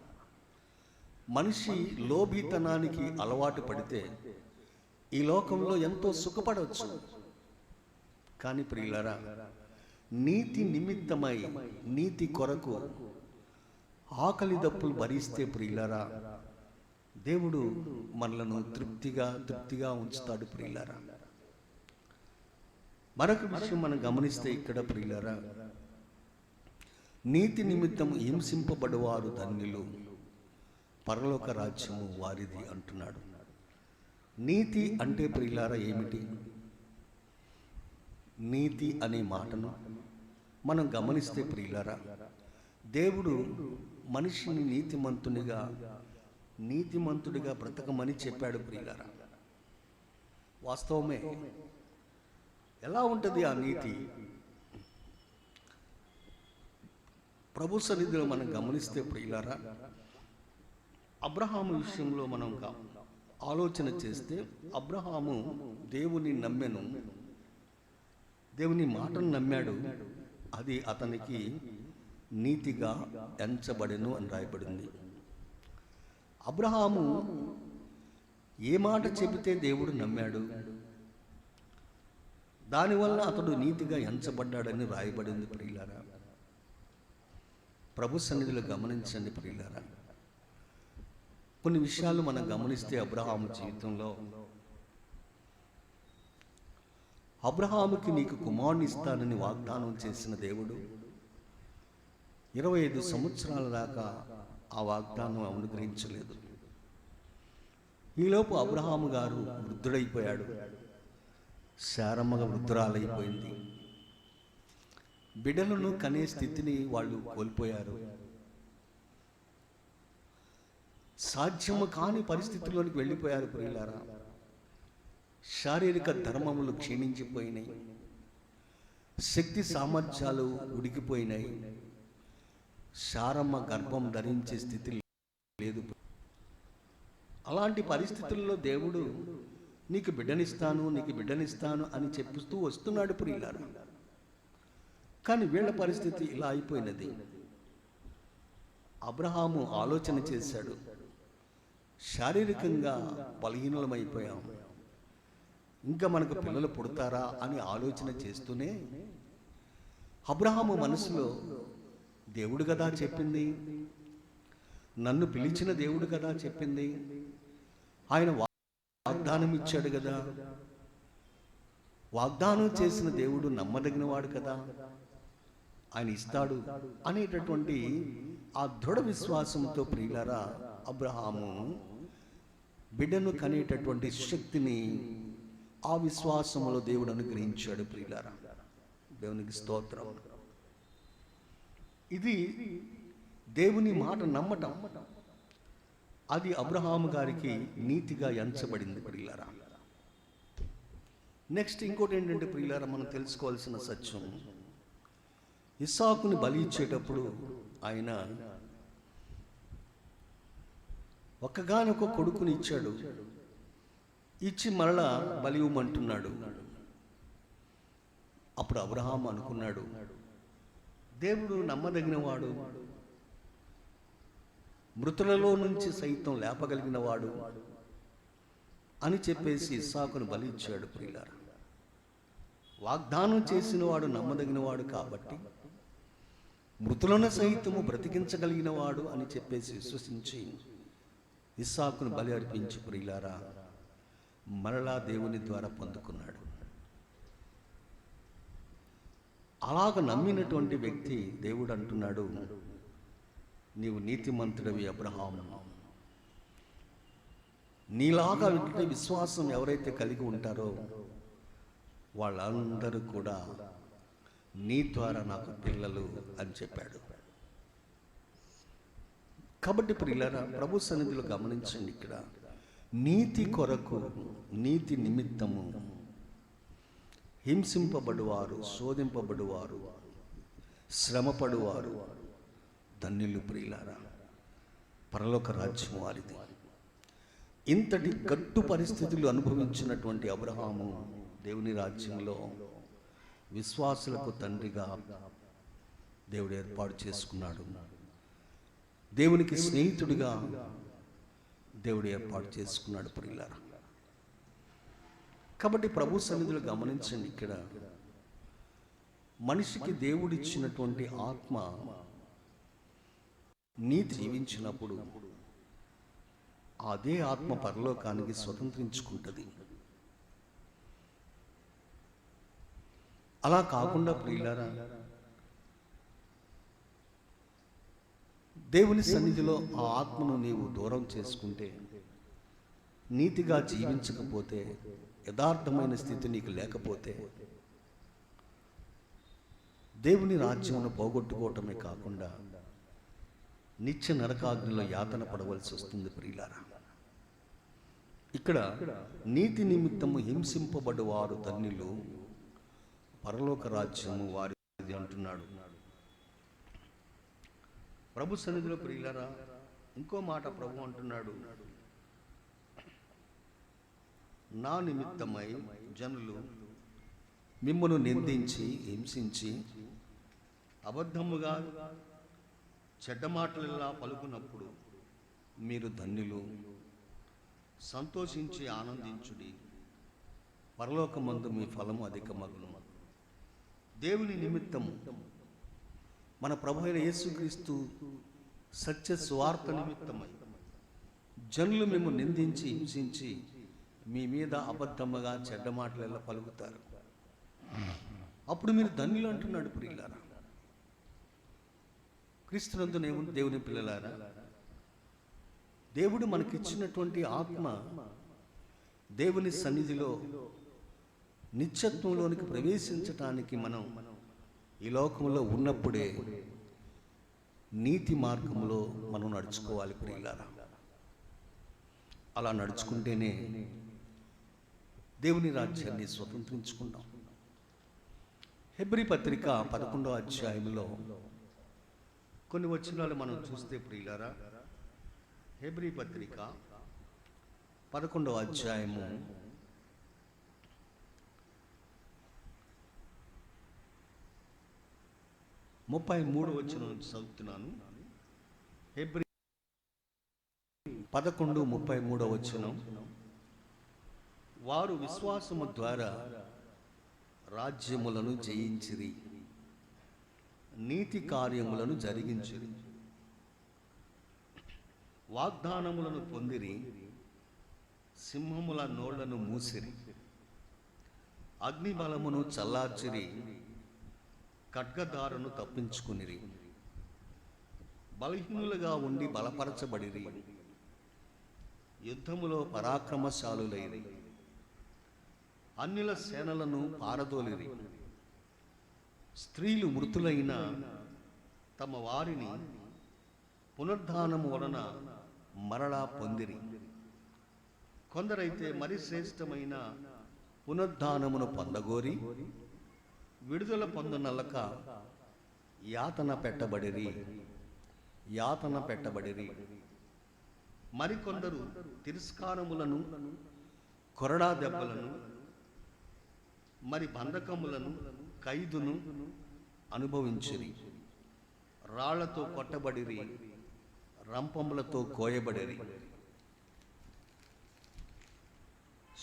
మనిషి లోభితనానికి అలవాటు పడితే ఈ లోకంలో ఎంతో సుఖపడవచ్చు. కానీ ప్రియులారా, నీతి నిమిత్తమై నీతి కొరకు ఆకలి దప్పులు భరిస్తే ప్రియులారా, దేవుడు మనలను తృప్తిగా ఉంచుతాడు ప్రియులారా. మరొక విషయం మనం గమనిస్తే ఇక్కడ ప్రియులారా, నీతి నిమిత్తం హింసింపబడువారు ధన్యులు, పరలోక రాజ్యము వారిది అంటున్నాడు. నీతి అంటే ప్రియులారా ఏమిటి? నీతి అనే మాటను మనం గమనిస్తే ప్రియులారా, దేవుడు మనిషిని నీతిమంతుడిగా బ్రతకమని చెప్పాడు ప్రియులారా. వాస్తవమే. ఎలా ఉంటుంది ఆ నీతి? ప్రభు సన్నిధిలో మనం గమనిస్తే ప్రియులారా, అబ్రహాము విషయంలో మనం ఆలోచన చేస్తే, అబ్రహాము దేవుని నమ్మెను, దేవుని మాటను నమ్మాడు, అది అతనికి నీతిగా ఎంచబడెను అని రాయబడింది. అబ్రహాము ఏ మాట చెబితే దేవుడు నమ్మాడు, దానివల్ల అతడు నీతిగా ఎంచబడ్డాడని రాయబడింది ప్రియులారా. ప్రభు సన్నిధిలో గమనించండి ప్రియులారా, కొన్ని విషయాలు మనం గమనిస్తే అబ్రహాము జీవితంలో, అబ్రహాముకి నీకు కుమారుని ఇస్తానని వాగ్దానం చేసిన దేవుడు 25 సంవత్సరాల దాకా ఆ వాగ్దానం అనుగ్రహించలేదు. ఈలోపు అబ్రహాము గారు వృద్ధుడైపోయాడు, శారమ్మ వృద్ధురాలైపోయింది, బిడ్డలను కనే స్థితిని వాళ్ళు కోల్పోయారు. సాధ్యము కాని పరిస్థితుల్లోనికి వెళ్ళిపోయారు ప్రియులారా. శారీరక ధర్మములు క్షీణించిపోయినాయి, శక్తి సామర్థ్యాలు ఉడికిపోయినాయి, శారమ్మ గర్భం ధరించే స్థితి లేదు. అలాంటి పరిస్థితుల్లో దేవుడు నీకు బిడ్డనిస్తాను అని చెప్తూ వస్తున్నాడు ప్రియులారా. కానీ వీళ్ళ పరిస్థితి ఇలా అయిపోయినది. అబ్రహాము ఆలోచన చేశాడు, శారీరకంగా బలహీనమైపోయాం, ఇంకా మనకు పిల్లలు పుడతారా అని ఆలోచన చేస్తూనే అబ్రహాము మనసులో, దేవుడు కదా చెప్పింది, నన్ను పిలిచిన దేవుడు కదా చెప్పింది, ఆయన వాగ్దానం ఇచ్చాడు కదా, వాగ్దానం చేసిన దేవుడు నమ్మదగినవాడు కదా, ఆయన ఇస్తాడు అనేటటువంటి ఆ దృఢ విశ్వాసంతో ప్రియులారా, అబ్రహాము బిడ్డను కనేటటువంటి శక్తిని ఆ విశ్వాసములో దేవుడు అనుగ్రహించాడు ప్రియులారా. దేవునికి స్తోత్రం. ఇది దేవుని మాట నమ్మటం, అది అబ్రహాము గారికి నీతిగా ఎంచబడింది ప్రియులారా. నెక్స్ట్ ఇంకోటి ఏంటంటే ప్రియులారా, మనం తెలుసుకోవాల్సిన సత్యం, ఇస్సాకుని బలి ఇచ్చేటప్పుడు ఆయన ఒక్కగానొక కొడుకుని ఇచ్చాడు, ఇచ్చి మరలా బలి ఇవ్వమంటున్నాడు. అప్పుడు అబ్రహాము అనుకున్నాడు, దేవుడు నమ్మదగినవాడు, మృతులలో నుంచి సైతం లేపగలిగినవాడు అని చెప్పేసి ఇస్సాకును బలి ఇచ్చాడు ప్రియులారా. వాగ్దానం చేసినవాడు నమ్మదగినవాడు కాబట్టి, మృతులను సైతము బ్రతికించగలిగినవాడు అని చెప్పేసి విశ్వసించి ఇస్సాకును బలి అర్పించి ప్రియులారా మరలా దేవుని ద్వారా పొందుకున్నాడు. అలాగ నమ్మినటువంటి వ్యక్తి దేవుడు అంటున్నాడు, నీవు నీతిమంతుడివి అబ్రహాము, నీలాగా విశ్వాసం ఎవరైతే కలిగి ఉంటారో వాళ్ళందరూ కూడా నీ ద్వారా నాకు పిల్లలు అని చెప్పాడు. కాబట్టి ప్రియులారా, ప్రభు సన్నిధిలో గమనించండి, ఇక్కడ నీతి కొరకు, నీతి నిమిత్తము హింసింపబడువారు, శోధింపబడువారు, శ్రమపడువారు ధన్యులు ప్రియులారా, పరలోక రాజ్యం వారిది. ఇంతటి గట్టు పరిస్థితులు అనుభవించినటువంటి అబ్రహాము దేవుని రాజ్యంలో విశ్వాసులకు తండ్రిగా దేవుడు ఏర్పాటు చేసుకున్నాడు. దేవునికి స్నేహితుడిగా దేవుడు ఏర్పాటు చేసుకున్నాడు ప్రియులారా. కాబట్టి ప్రభు సన్నిధిలో గమనించండి, ఇక్కడ మనిషికి దేవుడిచ్చినటువంటి ఆత్మ నీతి జీవించినప్పుడు అదే ఆత్మ పరలోకానికి స్వతంత్రించుకుంటుంది. అలా కాకుండా ప్రియులారా, దేవుని సన్నిధిలో ఆ ఆత్మను నీవు దూరం చేసుకుంటే, నీతిగా జీవించకపోతే, యథార్థమైన స్థితి నీకు లేకపోతే, దేవుని రాజ్యమును పోగొట్టుకోవటమే కాకుండా నిత్య నరకాగ్నిలో యాతన పడవలసి వస్తుంది ప్రియులారా. ఇక్కడ నీతి నిమిత్తము హింసింపబడువారు ధన్యులు, పరలోక రాజ్యము వారిది అంటున్నాడు ప్రభు సన్నిధిలో ప్రియులారా. ఇంకో మాట ప్రభు అంటున్నాడు, నా నిమిత్తమై జనులు మిమ్మను నిందించి హింసించి అబద్ధముగా చెడ్డ మాటలలా పలుకున్నప్పుడు మీరు ధన్యులు, సంతోషించి ఆనందించుడి, పరలోకమందు మీ ఫలము అధికమగును. దేవుని నిమిత్తము, మన ప్రభు అయిన యేసుక్రీస్తు సత్య స్వార్థ నిమిత్తమై జనులు మేము నిందించి హింసించి మీ మీద అబద్ధముగా చెడ్డ మాటలలా పలుకుతారు, అప్పుడు మీరు ధన్యులు అంటున్నాడు ప్రియులారా. క్రీస్తునందునేమో దేవుని పిల్లలారా, దేవుడు మనకిచ్చినటువంటి ఆత్మ దేవుని సన్నిధిలో నిత్యత్వంలోనికి ప్రవేశించటానికి మనం ఈ లోకంలో ఉన్నప్పుడే నీతి మార్గంలో మనం నడుచుకోవాలి ప్రియులారా. అలా నడుచుకుంటేనే దేవుని రాజ్యాన్ని స్వతంత్రించుకుంటాం. హెబ్రీ పత్రిక 11వ అధ్యాయంలో కొన్ని వచనాలు మనం చూస్తే ప్రియులారా, హెబ్రీ పత్రిక 11వ అధ్యాయము 33వ వచనం చదువుతున్నాను. హెబ్రీ 11:33వ వచనం, వారు విశ్వాసము ద్వారా రాజ్యములను జయించిరి, నీతి కార్యములను జరిగించిరి, వాగ్దానములను పొందిరి, సింహముల నోళ్లను మూసిరి, అగ్నిబలమును చల్లార్చిరి, ఖడ్గదారును తప్పించుకునిరి, బలహీనులుగా ఉండి బలపరచబడిరి, యుద్ధములో పరాక్రమశాలులైరి, అన్యుల సేనలను పారదోలిరి, స్త్రీలు మృతులైన తమ వారిని పునరుద్ధానము వలన మరలా పొందిరి, కొందరైతే మరి శ్రేష్టమైన పునరుద్ధానమును పొందగోరి విడుదల పొందనలక యాతన పెట్టబడిరి. మరికొందరు తిరస్కారములను, కొరడా దెబ్బలను, మరి బంధకములను, ఖైదును అనుభవించిరి, రాళ్లతో కొట్టబడిరి, రంపములతో కోయబడిరి,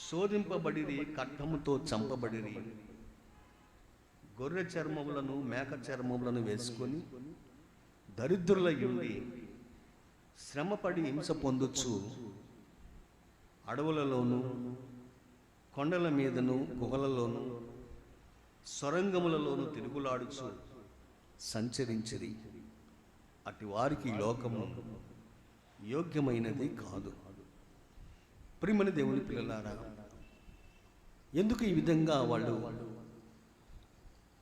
శోధింపబడిరి, ఖడ్గముతో చంపబడిరి, గొర్రె చర్మములను, మేక చర్మములను వేసుకొని దరిద్రులయ్యుండి శ్రమపడి హింస పొందుచు అడవులలోను, కొండల మీదను, గుహలలోను, సొరంగములలోను తిరుగులాడుచు సంచరించిరి. అటు వారికి లోకము యోగ్యమైనది కాదు. ప్రియమైన దేవుని పిల్లలారా, ఎందుకు ఈ విధంగా వాళ్ళు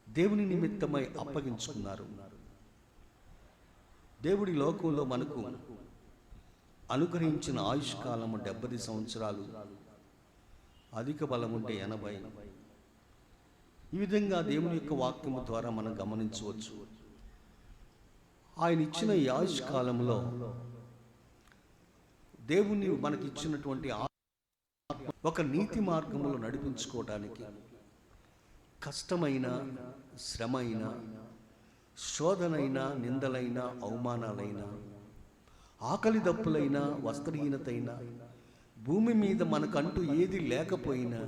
దేవుని నిమిత్తమై అప్పగించుకున్నారు? దేవుడి లోకంలో మనకు అనుగ్రహించిన ఆయుష్కాలము 70 సంవత్సరాలు, అధిక బలముంటే 80. ఈ విధంగా దేవుని యొక్క వాక్యము ద్వారా మనం గమనించవచ్చు. ఆయన ఇచ్చిన ఈ ఆయుష్కాలంలో దేవుని మనకిచ్చినటువంటి ఒక నీతి మార్గంలో నడిపించుకోవడానికి కష్టమైన, శ్రమైన, శోధనైన, నిందలైన, అవమానాలైన, ఆకలి దప్పులైన, వస్త్రహీనతైన, భూమి మీద మనకంటూ ఏది లేకపోయినా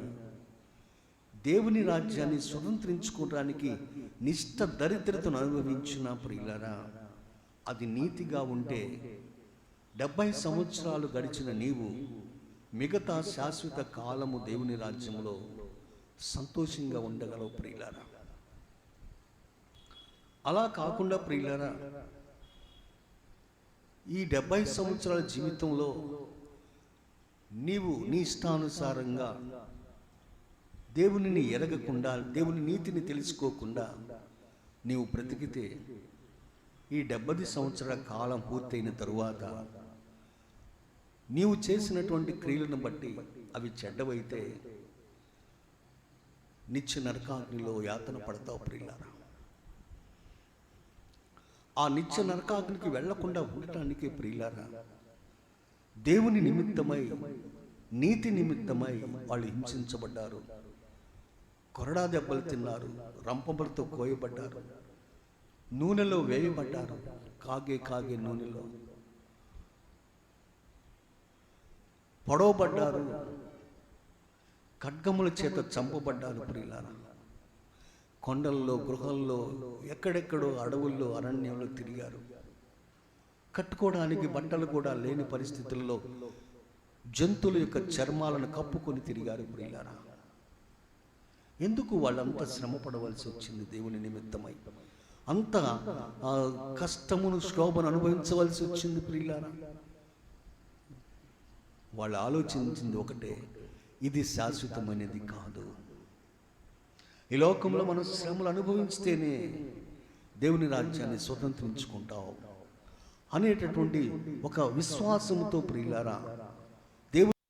దేవుని రాజ్యాన్ని స్వతంత్రించుకోవడానికి నిష్ఠ దరిద్రతను అనుభవించిన ప్రియులారా, అది నీతిగా ఉంటే 70 సంవత్సరాలు గడిచిన నీవు మిగతా శాశ్వత కాలము దేవుని రాజ్యంలో సంతోషంగా ఉండగలవు ప్రియులారా. అలా కాకుండా ప్రియులారా, ఈ 70 సంవత్సరాల జీవితంలో నీవు నీ ఇష్టానుసారంగా దేవునిని ఎరగకుండా, దేవుని నీతిని తెలుసుకోకుండా నీవు బ్రతికితే ఈ 70 సంవత్సరాల కాలం పూర్తయిన తరువాత నీవు చేసినటువంటి క్రియలను బట్టి అవి చెడ్డవైతే నిత్య నరకాగ్నిలో యాతన పడతావు ప్రియులారా. ఆ నిత్య నరకాగ్నికి వెళ్లకుండా ఉండటానికి ప్రియులారా, దేవుని నిమిత్తమై, నీతి నిమిత్తమై వాళ్ళు హింసించబడ్డారు, కొరడా దెబ్బలు తిన్నారు, రంపములతో కోయబడ్డారు, నూనెలో వేయబడ్డారు, కాగే నూనెలో పొడవబడ్డారు, ఖడ్గముల చేత చంపబడ్డారు ప్రియులారా. కొండల్లో, గృహల్లో, ఎక్కడెక్కడో అడవుల్లో, అరణ్యంలో తిరిగారు. కట్టుకోవడానికి బట్టలు కూడా లేని పరిస్థితుల్లో జంతువుల యొక్క చర్మాలను కప్పుకొని తిరిగారు ప్రియులారా. ఎందుకు వాళ్ళంతా శ్రమ పడవలసి వచ్చింది దేవుని నిమిత్తమై? అంత కష్టమును, శోభను అనుభవించవలసి వచ్చింది ప్రియులారా. వాళ్ళు ఆలోచించింది ఒకటే, ఇది శాశ్వతమైనది కాదు. ఈ లోకంలో మనం శ్రమలు అనుభవించితేనే దేవుని రాజ్యాన్ని స్వతంత్రించుకుంటావు అనేటటువంటి ఒక విశ్వాసంతో ప్రియులారా దేవుని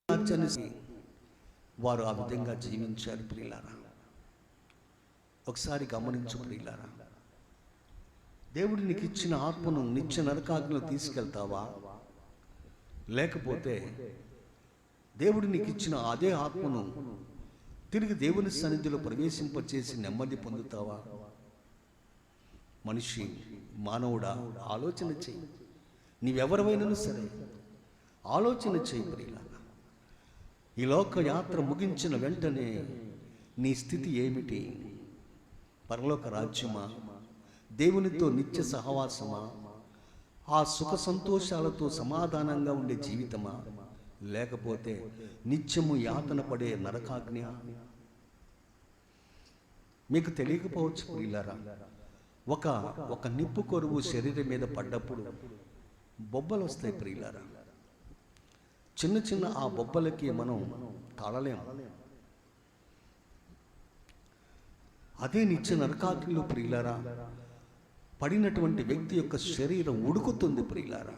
రాజ్యాన్ని వారు ఆ విధంగా జీవించారు ప్రియులారా. ఒకసారి గమనించు ప్రియులారా, దేవుడు నీకు ఇచ్చిన ఆత్మను నిత్య నరకాగ్నిలో తీసుకెళ్తావా? లేకపోతే దేవుడు నీకు ఇచ్చిన అదే ఆత్మను తిరిగి దేవుని సన్నిధిలో ప్రవేశింపచేసి నెమ్మది పొందుతావా? మనిషి, మానవుడా, ఆలోచన చెయ్యి. నీవెవరివైనా సరే ఆలోచన చెయ్యి ప్రియులారా. ఈ లోక యాత్ర ముగించిన వెంటనే నీ స్థితి ఏమిటి? పరలోక రాజ్యమా? దేవునితో నిత్య సహవాసమా? ఆ సుఖ సంతోషాలతో సమాధానంగా ఉండే జీవితమా? లేకపోతే నిత్యము యాతన పడే నరకాగ్ని? మీకు తెలియకపోవచ్చు ప్రియులారా, ఒక నిప్పు కొరువు శరీరం మీద పడ్డప్పుడు బొబ్బలు వస్తాయి ప్రియులారా. చిన్న చిన్న ఆ బొబ్బలకి మనం తాళలేం. అదే నిత్య నరకాగ్నిలో ప్రియులారా పడినటువంటి వ్యక్తి యొక్క శరీరం ఉడుకుతుంది ప్రియులారా.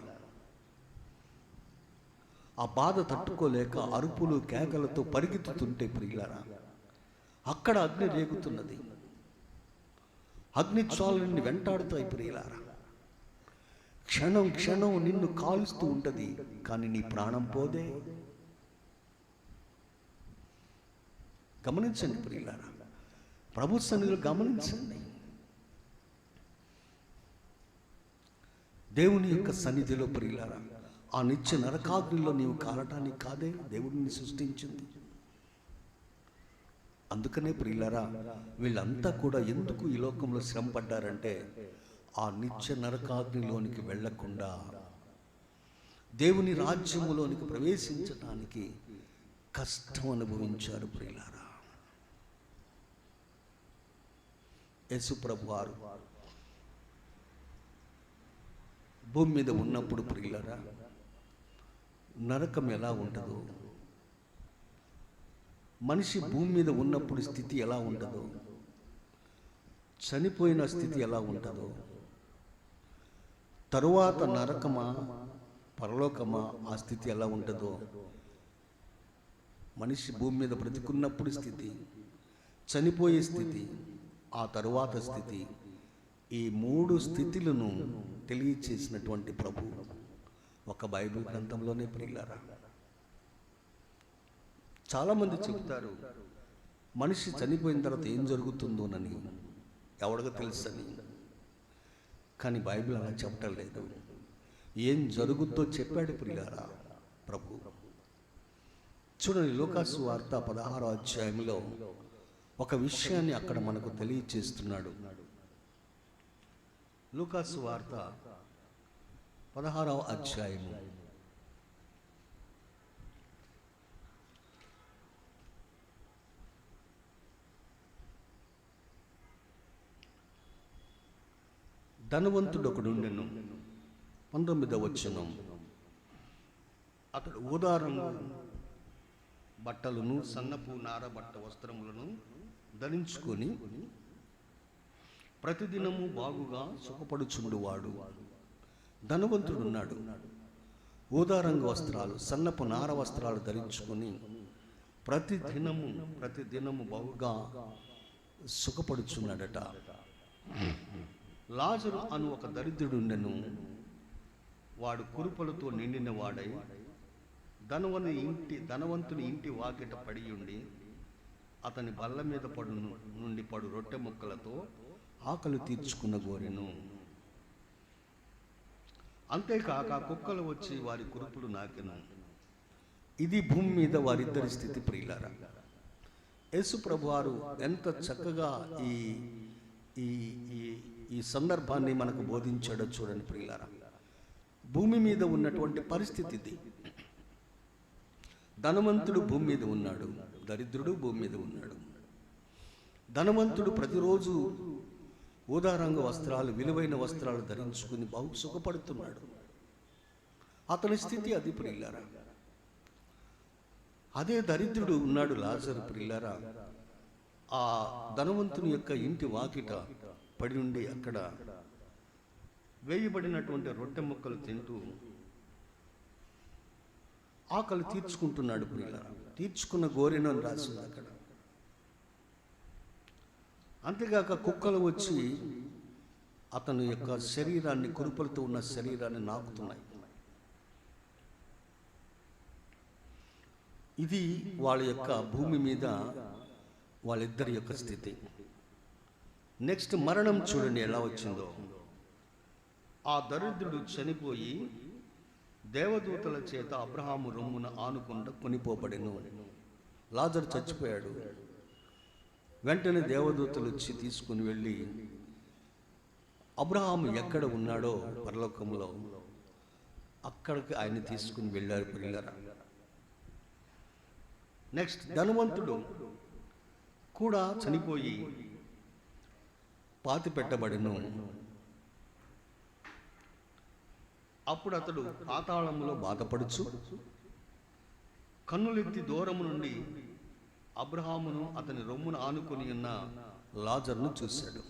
ఆ బాధ తట్టుకోలేక అరుపులు, కేకలతో పరిగెత్తుతుంటే ప్రియులారా, అక్కడ అగ్ని రేగుతున్నది. అగ్ని జ్వాలల్ని వెంటాడుతాయి ప్రియులారా. క్షణం క్షణం నిన్ను కాలుస్తూ ఉంటది, కానీ నీ ప్రాణం పోదే. గమనించండి ప్రియులారా, ప్రభు సన్నిధిలో గమనించండి. దేవుని యొక్క సన్నిధిలో ప్రియులారా, ఆ నిత్య నరకాగ్నిలో నీవు కాలటానికి కాదే దేవుడిని సృష్టించింది. అందుకనే ప్రియులారా, వీళ్ళంతా కూడా ఎందుకు ఈ లోకంలో శ్రమ పడ్డారంటే ఆ నిత్య నరకాగ్నిలోనికి వెళ్లకుండా దేవుని రాజ్యములోనికి ప్రవేశించడానికి కష్టం అనుభవించారు ప్రియులారా. యేసు ప్రభువారు భూమి మీద ఉన్నప్పుడు ప్రియులారా, నరకం ఎలా ఉంటుందో, మనిషి భూమి మీద ఉన్నప్పుడు స్థితి ఎలా ఉంటుందో, చనిపోయిన స్థితి ఎలా ఉంటుందో, తరువాత నరకమా పరలోకమా, ఆ స్థితి ఎలా ఉంటుందో, మనిషి భూమి మీద బ్రతికున్నప్పుడు స్థితి, చనిపోయే స్థితి, ఆ తరువాత స్థితి, ఈ 3 స్థితులను తెలియచేసినటువంటి ప్రభు ఒక బైబిల్ గ్రంథంలోనే ప్రియులారా. చాలామంది చెబుతారు మనిషి చనిపోయిన తర్వాత ఏం జరుగుతుందోనని, ఎవడికి తెలుసని. కానీ బైబిల్ అలా చెప్పటం లేదు. ఏం జరుగుద్దో చెప్పాడు ప్రియులారా ప్రభు. చూడండి, లూకాసు వార్త 16వ అధ్యాయంలో ఒక విషయాన్ని అక్కడ మనకు తెలియచేస్తున్నాడు. లూకాసు వార్త 16వ అధ్యాయము 19వ వచనం. అతడు ఊదా రంగు బట్టలను, సన్నపు నార బట్ట వస్త్రములను ధరించుకొని ప్రతిదినము బాగుగా సుఖపడుచుండువాడు. ధనవంతుడున్నాడు, ఊదా రంగు వస్త్రాలు, సన్నపు నార వస్త్రాలు ధరించుకొని ప్రతిదినము బాగుగా సుఖపడుచున్నాడట. లాజరు అను ఒక దరిద్రుడుండెను. వాడు కురుపలతో నిండిన వాడై ధనవంతుని ఇంటి వాకిట పడి ఉండి అతని బల్ల మీద పడు రొట్టె ముక్కలతో ఆకలి తీర్చుకున్న గోరెను. అంతేకాక కుక్కలు వచ్చి వారి కురుపులు నాకెను. ఇది భూమి మీద వారిద్దరి స్థితి ప్రియులారా. యేసు ప్రభువారు ఎంత చక్కగా ఈ ఈ ఈ సందర్భాన్ని మనకు బోధించాడో చూడండి ప్రియులారా. భూమి మీద ఉన్నటువంటి పరిస్థితి ఇది. ధనవంతుడు భూమి మీద ఉన్నాడు, దరిద్రుడు భూమి మీద ఉన్నాడు. ధనవంతుడు ప్రతిరోజు ఊదా రంగు వస్త్రాలు, విలువైన వస్త్రాలు ధరించుకుని బహు సుఖపడుతున్నాడు. అతని స్థితి అది ప్రియులారా. అదే దరిద్రుడు ఉన్నాడు లాజరు ప్రియులారా. ఆ ధనవంతుని యొక్క ఇంటి వాకిట పడి ఉండి అక్కడ వేయబడినటువంటి రొట్టె ముక్కలు తింటూ ఆకలి తీర్చుకుంటున్నాడు ప్రియులారా. తీర్చుకున్న గోరెను అని రాసింది అక్కడ. అంతేగాక కుక్కలు వచ్చి అతని యొక్క శరీరాన్ని, కురుపులతో ఉన్న శరీరాన్ని నాకుతున్నాయి. ఇది వాళ్ళ యొక్క భూమి మీద వాళ్ళిద్దరి యొక్క స్థితి. నెక్స్ట్ మరణం చూడండి ఎలా వచ్చిందో. ఆ దరిద్రుడు చనిపోయి దేవదూతల చేత అబ్రహాము రొమ్మున ఆనుకుండా కొనిపోబడెను. లాజరు చచ్చిపోయాడు. వెంటనే దేవదూతలు వచ్చి తీసుకుని వెళ్ళి అబ్రహాము ఎక్కడ ఉన్నాడో పరలోకంలో అక్కడికి ఆయన తీసుకుని వెళ్ళారు పిల్లరా. నెక్స్ట్ ధనవంతుడు కూడా చనిపోయి పాతి పెట్టబడెను. అప్పుడు అతడు పాతాళంలో బాధపడుచు కన్నులెత్తి దూరము నుండి అబ్రహామును అతని రొమ్మున ఆనుకొని ఉన్న లాజరును చూశాడు.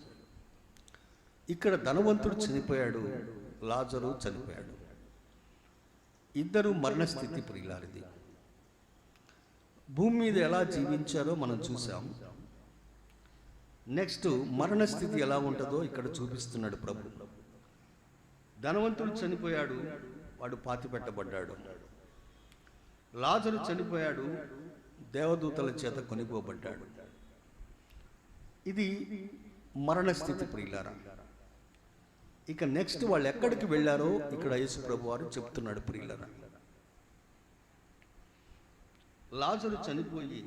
ఇక్కడ ధనవంతుడు చనిపోయాడు, లాజరు చనిపోయాడు. ఇద్దరు మరణస్థితి ప్రియులారిది. భూమి మీద ఎలా జీవించారో మనం చూసాం. నెక్స్ట్ మరణస్థితి ఎలా ఉంటుందో ఇక్కడ చూపిస్తున్నాడు ప్రభు. ధనవంతుడు చనిపోయాడు, వాడు పాతి పెట్టబడ్డాడు. లాజరు చనిపోయాడు, దేవదూతల చేత కొనిపోబడ్డాడు. ఇది మరణస్థితి ప్రియులారా. ఇక నెక్స్ట్ వాళ్ళు ఎక్కడికి వెళ్ళారో ఇక్కడ యేసు ప్రభు వారు చెప్తున్నాడు ప్రియులారా. లాజరు చనిపోయి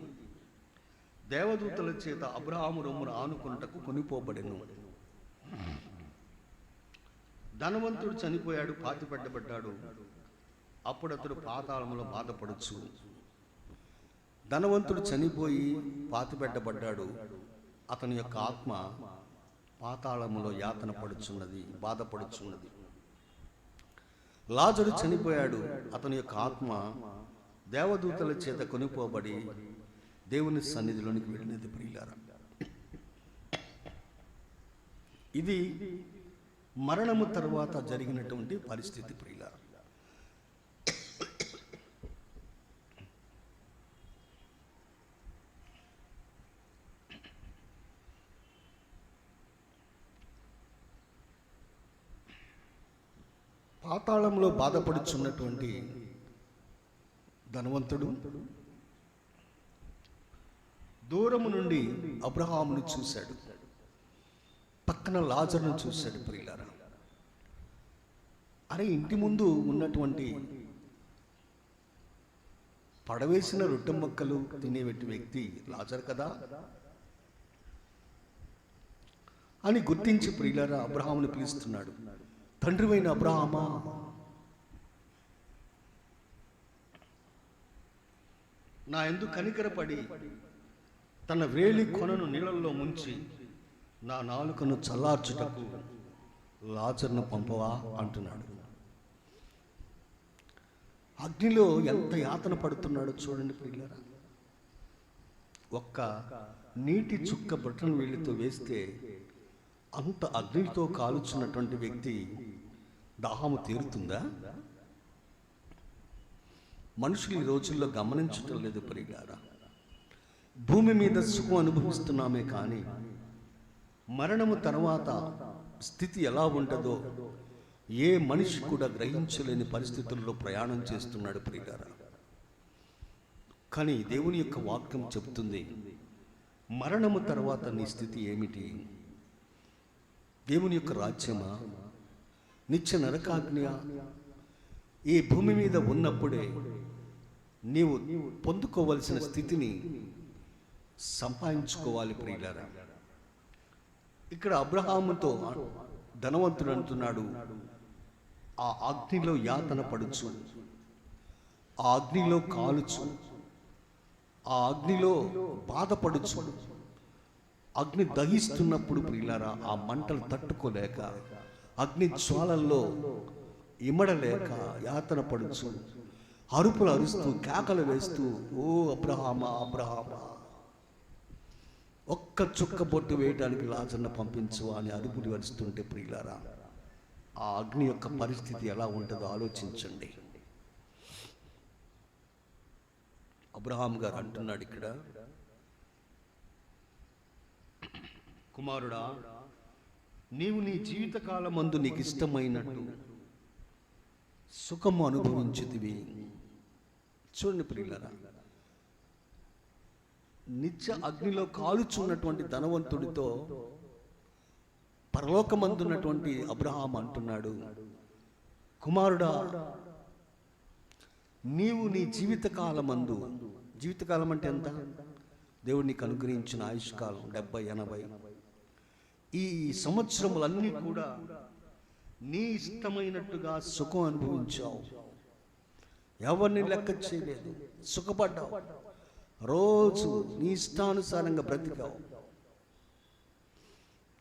దేవదూతల చేత అబ్రహాము రొమ్మున ఆనుకుంటకు కొనిపోబడెను. ధనవంతుడు చనిపోయాడు, పాతి పెట్టబడ్డాడు. అప్పుడు అతడు పాతాళంలో బాధపడచ్చు. ధనవంతుడు చనిపోయి పాతి పెట్టబడ్డాడు. అతని యొక్క ఆత్మ పాతాళములో యాతన పడుచున్నది, బాధపడుచున్నది. లాజరు చనిపోయాడు, అతని యొక్క ఆత్మ దేవదూతల చేత కొనిపోబడి దేవుని సన్నిధిలోనికి వెళ్ళినది ప్రియులారా. ఇది మరణము తర్వాత జరిగినటువంటి పరిస్థితి ప్రియులారా. పాతాళంలో బాధపడుచున్నటువంటి ధనవంతుడు దూరము నుండి అబ్రహామును చూశాడు, పక్కన లాజరును చూశాడు ప్రియులారా. అరే, ఇంటి ముందు ఉన్నటువంటి పడవేసిన రొట్టె మొక్కలు తినేటి వ్యక్తి లాజరు కదా అని గుర్తించి ప్రియులారా అబ్రహామును పిలుస్తున్నాడు. తండ్రివైన అబ్రహామా, నా యందు కనికరపడి తన వేలి కొనను నీళ్ళల్లో ముంచి నా నాలుకను చల్లార్చుటకు లాజరును పంపవా అంటున్నాడు. అగ్నిలో ఎంత యాతన పడుతున్నాడో చూడండి ప్రియులారా. ఒక్క నీటి చుక్క బొట్టను వేలితో వేస్తే అంత అగ్నితో కాలుచున్నటువంటి వ్యక్తి దాహము తీరుతుందా? మనుషులు ఈ రోజుల్లో గమనించటం లేదు ప్రియులారా. భూమి మీద సుఖం అనుభవిస్తున్నామే కానీ మరణము తర్వాత స్థితి ఎలా ఉంటుందో ఏ మనిషి కూడా గ్రహించలేని పరిస్థితుల్లో ప్రయాణం చేస్తున్నాడు ప్రియులారా. కానీ దేవుని యొక్క వాక్యం చెబుతుంది, మరణము తర్వాత నీ స్థితి ఏమిటి? దేవుని యొక్క రాజ్యమా, నిత్య నరకాగ్ని? ఈ భూమి మీద ఉన్నప్పుడే నీవు పొందుకోవలసిన స్థితిని సంపాదించుకోవాలి ప్రియులారా. ఇక్కడ అబ్రహాముతో ధనవంతుడు అంటున్నాడు, ఆ అగ్నిలో యాతన పడుచు, ఆ అగ్నిలో కాలుచు, ఆ అగ్నిలో బాధపడుచు, అగ్ని దహిస్తున్నప్పుడు ప్రియులారా ఆ మంటలు తట్టుకోలేక అగ్ని జ్వాలల్లో ఇమడలేక యాతన పడుచు, అరుపులు అరుస్తూ కేకలు వేస్తూ, ఓ అబ్రహామా అబ్రహామా, ఒక్క చుక్క బొట్టు వేయడానికి లాజరును పంపించు అని అరుపులు అరుస్తుంటే ప్రియులారా ఆ అగ్ని యొక్క పరిస్థితి ఎలా ఉంటుందో ఆలోచించండి. అబ్రహాం గారు అంటున్నాడు ఇక్కడ, కుమారుడా, నీవు నీ జీవితకాలమందు నీకు ఇష్టమైనట్టు సుఖము అనుభవించుతివి. చూడండి ప్రియులారా, నిత్య అగ్నిలో కాలుచున్నటువంటి ధనవంతుడితో పరలోకమందున్నటువంటి అబ్రహాం అంటున్నాడు, కుమారుడా, నీవు నీ జీవితకాలమందు, జీవితకాలం అంటే ఎంత? దేవుడు నీకు అనుగ్రహించిన ఆయుష్కాలం 70-80, ఈ సంవత్సరములన్నీ కూడా నీ ఇష్టమైనట్టుగా సుఖం అనుభవించావు, ఎవరిని లెక్క చేయలేదు, సుఖపడ్డావు, రోజు నీ ఇష్టానుసారంగా బ్రతికావు.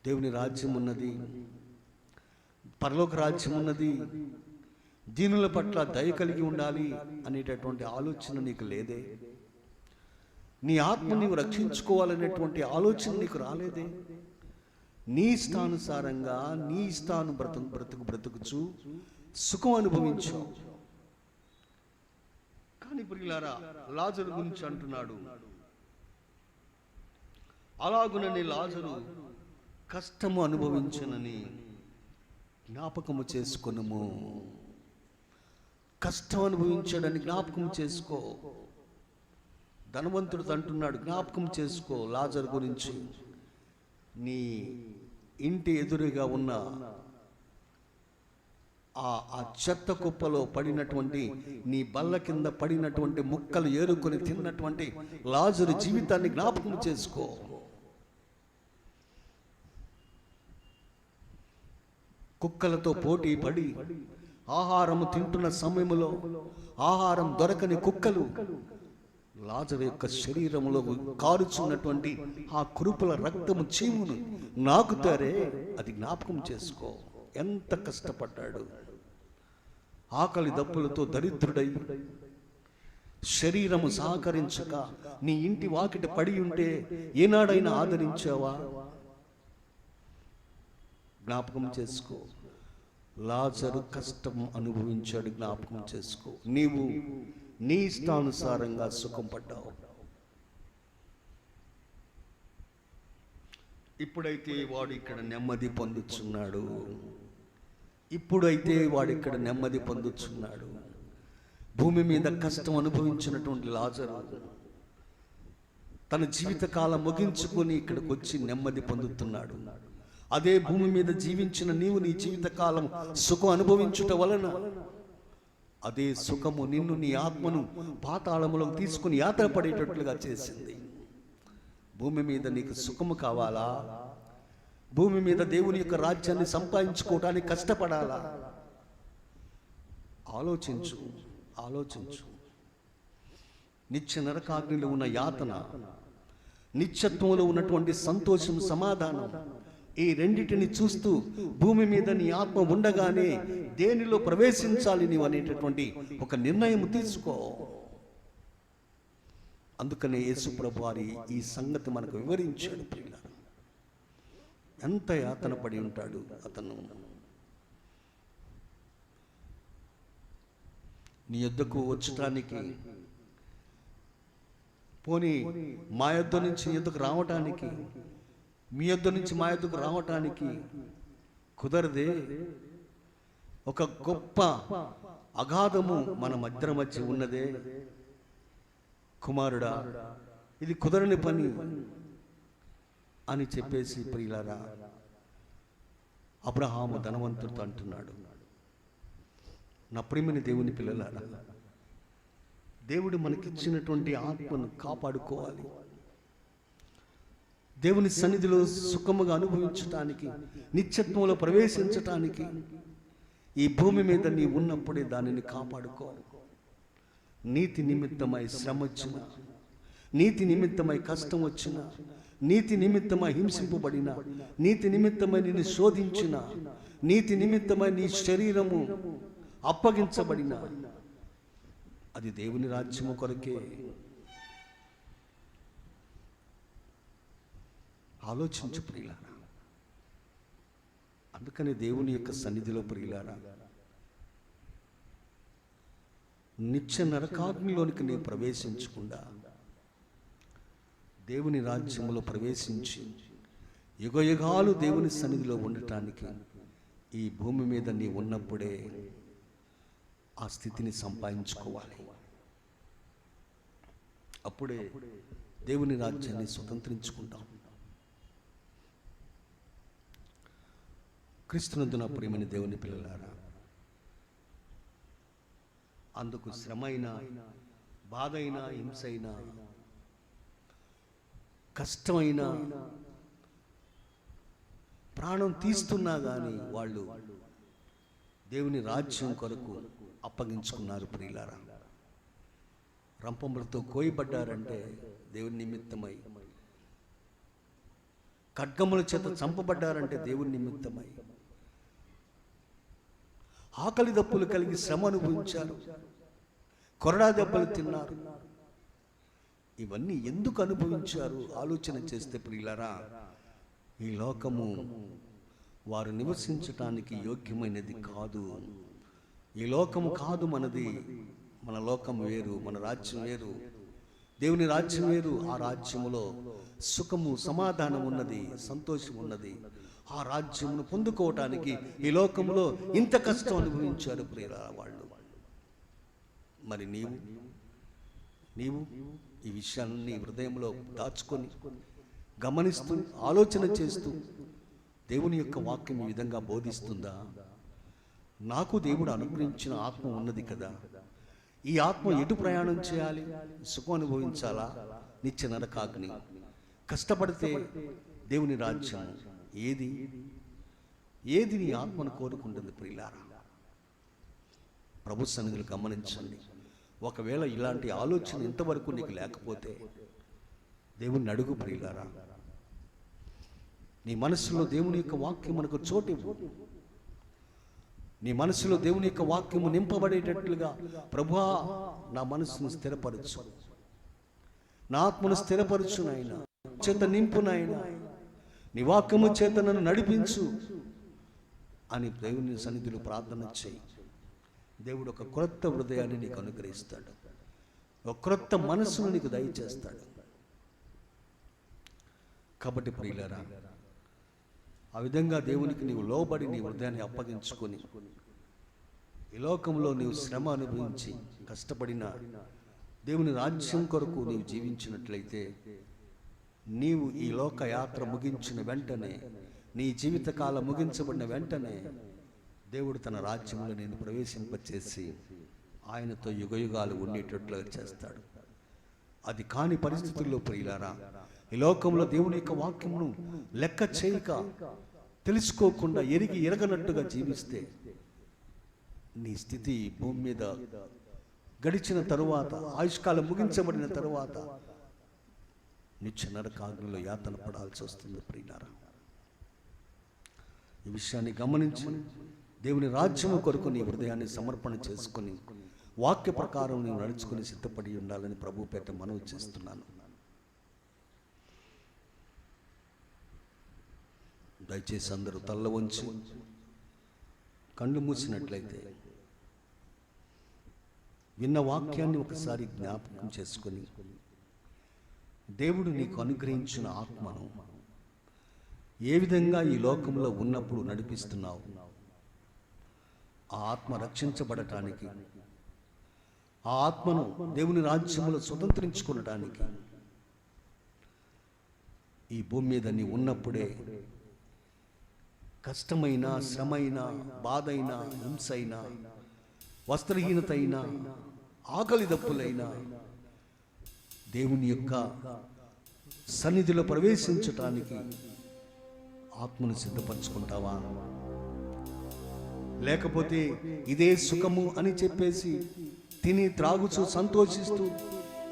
దేవుని రాజ్యం ఉన్నది, పరలోక రాజ్యం ఉన్నది, దీనుల పట్ల దయ కలిగి ఉండాలి అనేటటువంటి ఆలోచన నీకు లేదే. నీ ఆత్మ నీవు రక్షించుకోవాలనేటువంటి ఆలోచన నీకు రాలేదే. నీ ఇష్టానుసారంగా నీ ఇష్టాను బ్రతుకుచు సుఖం అనుభవించావు. కానీ ప్రియులారా లాజరు గురించి అంటున్నాడు, అలాగునని లాజరు కష్టము అనుభవించనని జ్ఞాపకము చేసుకొనుము. కష్టం అనుభవించాడని జ్ఞాపకం చేసుకో. ధనవంతుడు అంటున్నాడు, జ్ఞాపకం చేసుకో లాజరు గురించి. నీ ఇంటి ఎదురుగా ఉన్న ఆ చెత్త కుప్పలో పడినటువంటి, నీ బల్ల కింద పడినటువంటి ముక్కలు ఏరుకొని తిన్నటువంటి లాజరు జీవితాన్ని జ్ఞాపకం చేసుకో. కుక్కలతో పోటీ పడి ఆహారము తింటున్న సమయంలో ఆహారం దొరకని కుక్కలు లాజరు యొక్క శరీరంలో కారుచున్నటువంటి ఆ కురుపుల రక్తము చీమును నాకుతారే, అది జ్ఞాపకం చేసుకో. ఎంత కష్టపడ్డాడు, ఆకలి దప్పులతో దరిద్రుడై శరీరము సహకరించక నీ ఇంటి వాకిట పడి ఉంటే ఏనాడైనా ఆదరించావా? జ్ఞాపకం చేసుకో. లాజరు కష్టం అనుభవించాడు, జ్ఞాపకం చేసుకో. నీవు నీ ఇష్టానుసారంగా సుఖం పడ్డావు. ఇప్పుడైతే వాడు ఇక్కడ నెమ్మది పొందుచున్నాడు. భూమి మీద కష్టం అనుభవించినటువంటి లాజరు తన జీవితకాలం ముగించుకొని ఇక్కడికి వచ్చి నెమ్మది పొందుతున్నాడు. అదే భూమి మీద జీవించిన నీవు నీ జీవితకాలం సుఖం అనుభవించుట వలన అదే సుఖము నిన్ను, నీ ఆత్మను పాతాళములోకి తీసుకుని యాత్ర పడేటట్లుగా చేసింది. భూమి మీద నీకు సుఖము కావాలా? భూమి మీద దేవుని యొక్క రాజ్యాన్ని సంపాదించుకోవడానికి కష్టపడాలా? ఆలోచించు. నిత్య నరకాగ్నిలో ఉన్న యాతన, నిత్యత్వంలో ఉన్నటువంటి సంతోషం, సమాధానం, ఈ రెండిటిని చూస్తూ భూమి మీద నీ ఆత్మ ఉండగానే దేనిలో ప్రవేశించాలి నీవు అనేటటువంటి ఒక నిర్ణయం తీసుకో. అందుకనే యేసు ప్రభువు వారి ఈ సంగతి మనకు వివరించాడు. ప్రియులారా, ఎంత యాతన పడి ఉంటాడు అతను. నీ యొద్దకు వచ్చటానికి, పోనీ మా యొద్ద నుంచి నీ యొద్దకు రావటానికి, మీ యొద్ద నుంచి మా యొద్దకు రావటానికి కుదరదే. ఒక గొప్ప అగాధము మన మధ్య ఉన్నదే. కుమారుడా, ఇది కుదరని పని అని చెప్పేసి ప్రియులారా అబ్రహాము ధనవంతుడితో అంటున్నాడు. నా ప్రియమైన దేవుని పిల్లలారా, దేవుడు మనకిచ్చినటువంటి ఆత్మను కాపాడుకోవాలి. దేవుని సన్నిధిలో సుఖముగా అనుభవించటానికి, నిత్యత్వంలో ప్రవేశించటానికి ఈ భూమి మీద నీ ఉన్నప్పుడే దానిని కాపాడుకోవాలి. నీతి నిమిత్తమై శ్రమ వచ్చిన, నీతి నిమిత్తమై కష్టం వచ్చిన, నీతి నిమిత్తమై హింసింపబడిన, నీతి నిమిత్తమై నిన్ను శోధించిన, నీతి నిమిత్తమై నీ శరీరము అప్పగించబడిన, అది దేవుని రాజ్యము కొరకే. ఆలోచించు ప్రియులారా. అందుకని దేవుని యొక్క సన్నిధిలో ప్రియులారా, నిత్య నరకాగ్నిలోనికి నేను ప్రవేశించకుండా దేవుని రాజ్యంలో ప్రవేశించి యుగయుగాలు దేవుని సన్నిధిలో ఉండటానికి ఈ భూమి మీద నీ ఉన్నప్పుడే ఆ స్థితిని సంపాదించుకోవాలి. అప్పుడే దేవుని రాజ్యాన్ని స్వతంత్రించుకుంటాం. క్రీస్తునందున ప్రియమైన దేవుని పిల్లలారా, అందుకు శ్రమైనా, బాధైనా, హింసైనా, కష్టమైనా, ప్రాణం తీస్తున్నా కానీ వాళ్ళు దేవుని రాజ్యం కొరకు అప్పగించుకున్నారు. ప్రియులారా, రంపములతో కోయబడ్డారంటే దేవుని నిమిత్తమై, ఖడ్గముల చేత చంపబడ్డారంటే దేవుని నిమిత్తమై, ఆకలి దప్పులు కలిగి శ్రమ అనుభవించారు, కొరడా దెబ్బలు తిన్నారు. ఇవన్నీ ఎందుకు అనుభవించారు ఆలోచన చేస్తే ప్రియులారా, ఈ లోకము వారు నివసించటానికి యోగ్యమైనది కాదు. ఈ లోకము కాదు మనది. మన లోకం వేరు, మన రాజ్యం వేరు, దేవుని రాజ్యం వేరు. ఆ రాజ్యములో సుఖము, సమాధానం ఉన్నది, సంతోషం ఉన్నది. ఆ రాజ్యమును పొందుకోవటానికి ఈ లోకంలో ఇంత కష్టం అనుభవించారు ప్రియులారా వాళ్ళు. మరి నీవు ఈ విషయాన్ని హృదయంలో దాచుకొని గమనిస్తూ ఆలోచన చేస్తూ దేవుని యొక్క వాక్యం ఈ విధంగా బోధిస్తుందా? నాకు దేవుడు అనుగ్రహించిన ఆత్మ ఉన్నది కదా, ఈ ఆత్మ ఎటు ప్రయాణం చేయాలి? సుఖం అనుభవించాలా? నిత్య నరకాగ్ని? కష్టపడితే దేవుని రాజ్యం? ఏది నీ ఆత్మను కోరుకుంటుంది ప్రియులారా? ప్రభు సన్నిధిని గమనించండి. ఒకవేళ ఇలాంటి ఆలోచన ఇంతవరకు నీకు లేకపోతే దేవుని అడుగు ప్రియులారా. నీ మనసులో దేవుని యొక్క వాక్యం మనకు చోటివ్వు. నీ మనసులో దేవుని యొక్క వాక్యము నింపబడేటట్లుగా, ప్రభువా నా మనసును స్థిరపరచు, నా ఆత్మను స్థిరపరచు నాయనా, చేత నింపు నాయనా, నీ వాక్యము చేత నన్ను నడిపించు అని దేవుని సన్నిధిలో ప్రార్థన చేయి. దేవుడు ఒక క్రొత్త హృదయాన్ని నీకు అనుగ్రహిస్తాడు, ఒక క్రొత్త మనస్సును నీకు దయచేస్తాడు. కాబట్టి ప్రియులారా, ఆ విధంగా దేవునికి నీవు లోబడి నీ హృదయాన్ని అప్పగించుకొని ఈ లోకంలో నీవు శ్రమ అనుభవించి కష్టపడిన దేవుని రాజ్యం కొరకు నీవు జీవించినట్లయితే, నీవు ఈ లోక యాత్ర ముగించిన వెంటనే, నీ జీవితకాలం ముగించబడిన వెంటనే దేవుడు తన రాజ్యంలో నేను ప్రవేశింపచేసి ఆయనతో యుగయుగాలు ఉండేటట్లుగా చేస్తాడు. అది కాని పరిస్థితుల్లో ప్రియులారా, ఈ లోకంలో దేవుని యొక్క వాక్యమును లెక్క చేయక, తెలుసుకోకుండా, ఎరగనట్టుగా జీవిస్తే నీ స్థితి భూమి మీద గడిచిన తరువాత, ఆయుష్కాలం ముగించబడిన తరువాత నిత్య నరకాగ్నిలో యాతన పడాల్సి వస్తుంది ప్రియులారా. ఈ విషయాన్ని గమనించి దేవుని రాజ్యము కొరకు నీ హృదయాన్ని సమర్పణ చేసుకొని వాక్య ప్రకారం నీవు నడుచుకుని సిద్ధపడి ఉండాలని ప్రభు పేట మనవి చేస్తున్నాను. దయచేసి అందరూ తల్ల వంచి కళ్ళు మూసినట్లయితే విన్న వాక్యాన్ని ఒకసారి జ్ఞాపకం చేసుకొని, దేవుడు నీకు అనుగ్రహించిన ఆత్మను ఏ విధంగా ఈ లోకంలో ఉన్నప్పుడు నడిపిస్తున్నావు, ఆ ఆత్మ రక్షించబడటానికి, ఆ ఆత్మను దేవుని రాజ్యములో స్వతంత్రించుకునడానికి ఈ భూమి మీద నీ ఉన్నప్పుడే కష్టమైన, శ్రమైన, బాధైన, హింసైన, వస్త్రహీనత అయినా, ఆకలి దప్పులైనా దేవుని యొక్క సన్నిధిలో ప్రవేశించటానికి ఆత్మను సిద్ధపరచుకుంటావా? లేకపోతే ఇదే సుఖము అని చెప్పేసి తిని త్రాగుచూ సంతోషిస్తూ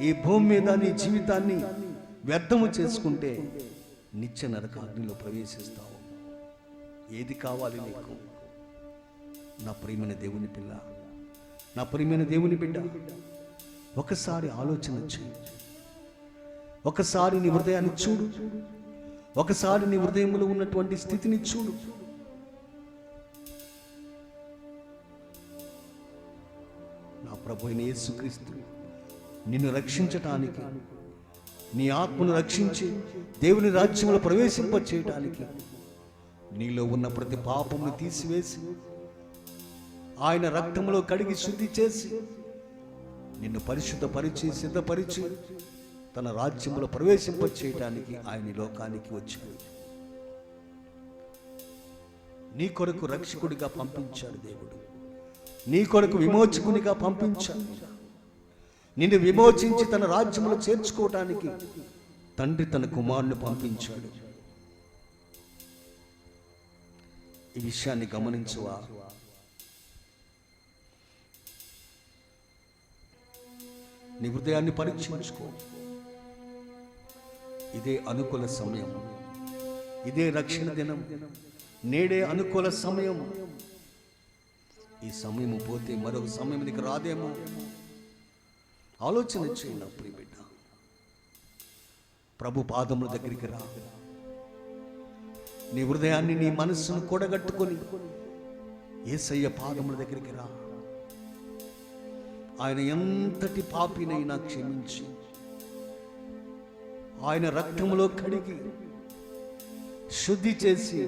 ఈ భూమి మీద నీ జీవితాన్ని వ్యర్థము చేసుకుంటే నిత్య నరకాగ్నిలో ప్రవేశిస్తావు. ఏది కావాలి నీకు? నా ప్రియమైన దేవుని పిల్ల, నా ప్రియమైన దేవుని బిడ్డ, ఒకసారి ఆలోచన చేయి. ఒకసారి నీ హృదయాన్ని చూడు. ఒకసారి నీ హృదయంలో ఉన్నటువంటి స్థితిని చూడు. నా ప్రభు అయిన యేసుక్రీస్తు నిన్ను రక్షించటానికి, నీ ఆత్మను రక్షించి దేవుని రాజ్యంలో ప్రవేశింప చేయటానికి, నీలో ఉన్న ప్రతి పాపమును తీసివేసి ఆయన రక్తంలో కడిగి శుద్ధి చేసి నిన్ను పరిశుద్ధపరిచి సిద్ధపరిచి తన రాజ్యంలో ప్రవేశింప చేయటానికి ఆయన ఈ లోకానికి వచ్చాడు. నీ కొరకు రక్షకుడిగా పంపించాడు దేవుడు. నీ కొరకు విమోచకునిగా పంపించాడు. నిన్ను విమోచించి తన రాజ్యంలో చేర్చుకోవటానికి తండ్రి తన కుమారుని పంపించాడు. ఈ విషయాన్ని గమనించువా? నీ హృదయాన్ని పరీక్షించుకో. ఇదే అనుకూల సమయం, ఇదే రక్షణ దినం, నేడే అనుకూల సమయం. ఈ సమయం పోతే మరొక సమయం నీకు రాదేమో. ఆలోచన చేయి నా ప్రియ బిడ్డ. ప్రభు పాదముల దగ్గరికి రా. నీ హృదయాన్ని, నీ మనస్సును కూడగట్టుకొని యేసయ్య పాదముల దగ్గరికి రా. ఆయన ఎంతటి పాపినైనా క్షమించి ఆయన రక్తములో కడిగి శుద్ధి చేసి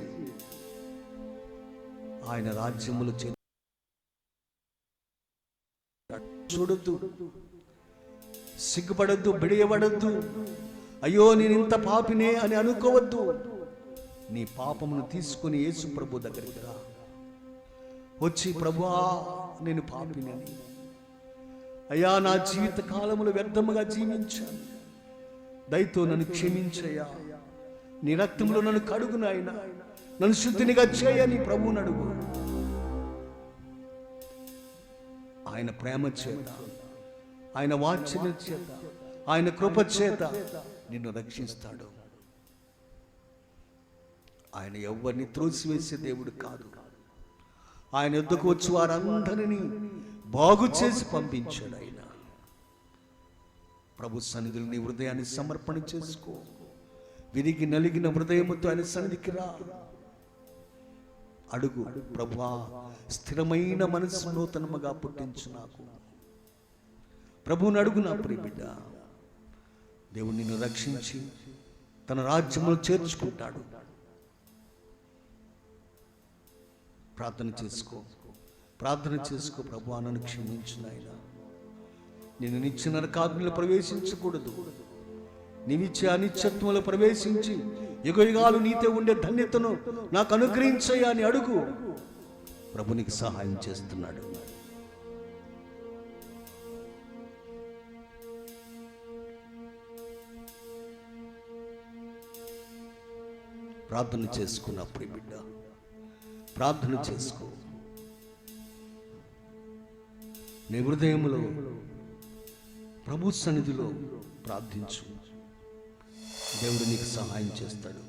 ఆయన రాజ్యములు చూడొద్దు, సిగ్గుపడద్దు, బిడియబడద్దు. అయ్యో నేను ఇంత పాపినే అని అనుకోవద్దు. నీ పాపమును తీసుకుని యేసు ప్రభు దగ్గరికి రా. వచ్చి, ప్రభువా నేను పాపినని, అయ్యా నా జీవిత కాలములు వ్యర్థముగా జీవించాను, దయతో నన్ను క్షమించయ్యా, నీ రక్తంలో నన్ను కడుగు నాయనా, నన్ను శుద్ధినిగా చేయని ప్రభువుని అడుగు. ఆయన ప్రేమ చేత, ఆయన వాత్సల్యం చేత, ఆయన కృప చేత నిన్ను రక్షిస్తాడు. ఆయన ఎవరిని త్రోసివేసే దేవుడు కాదు. ఆయన యొద్దకు వచ్చి వారందరినీ బాగు చేసి పంపించాడు. ఆయన ప్రభు సన్నిధిలో నీ హృదయాన్ని సమర్పణ చేసుకో. విరిగి నలిగిన హృదయముతో ఆయన సన్నిధికి రా. అడుగు, ప్రభువా స్థిరమైన మనసు నూతనముగా పుట్టించు నాకు. ప్రభువుని అడుగు నా ప్రియ బిడ్డ. దేవుడు నిన్ను రక్షించి తన రాజ్యంలో చేర్చుకుంటాడు. ప్రార్థన చేసుకో, ప్రార్థన చేసుకో. ప్రభువా నన్ను క్షమించు నాయనా, నేను నిత్య నరకాగ్నిలో ప్రవేశించకూడదు, నీవిచ్చే అనిత్యత్వంలో ప్రవేశించి యుగయుగాలు నీతో ఉండే ధన్యతను నాకు అనుగ్రహించయ్యా అని అడుగు. ప్రభు నీకు సహాయం చేస్తున్నాడు. ప్రార్థన చేసుకున్నప్పుడు బిడ్డ, ప్రార్థన చేసుకో. నీ హృదయంలో ప్రభు సన్నిధిలో ప్రార్థించు. దేవుడు నీకు సహాయం చేస్తాడు.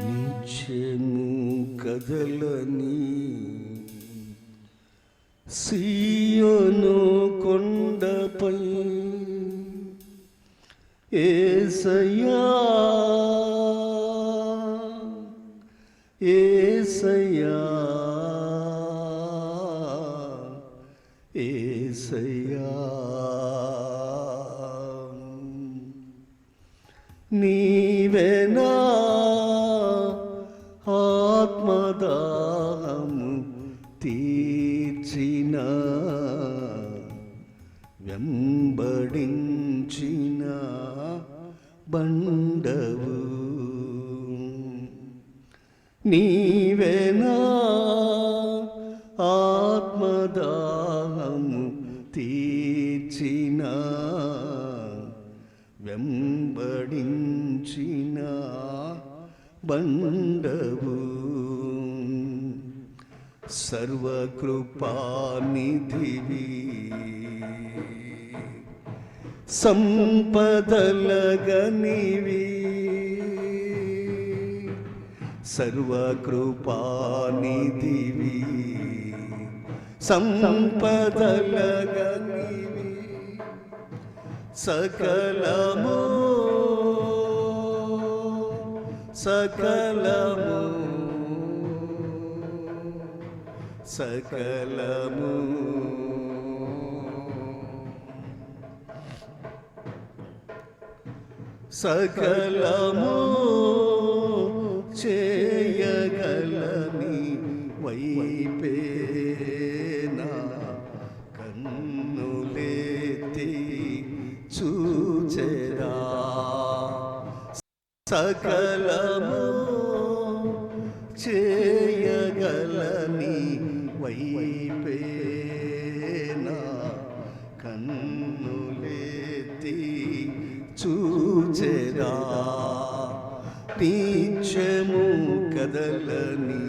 నిత్యము కదలని సీయోను కొండపై యేసయ్యా యేసయ్యా యేసయ్యా నీవేనా ఆత్మదాహము తీర్చిన వెంబడించిన బండవు, నీవేనా ఆత్మదాహము తీర్చిన వెంబడించిన బండవు, సర్వకృపానిధివి సంపదలగనివి, సర్వకృపానిధివి సంపదలగనివి, సకలము సకలము సకలము సకలము చేయగలని వైపేనా కన్నులెత్తి చూచెదా, సకలము చేయగలని వైపేనా కన్నులెత్తి చూచెదా, నిత్యము కదలని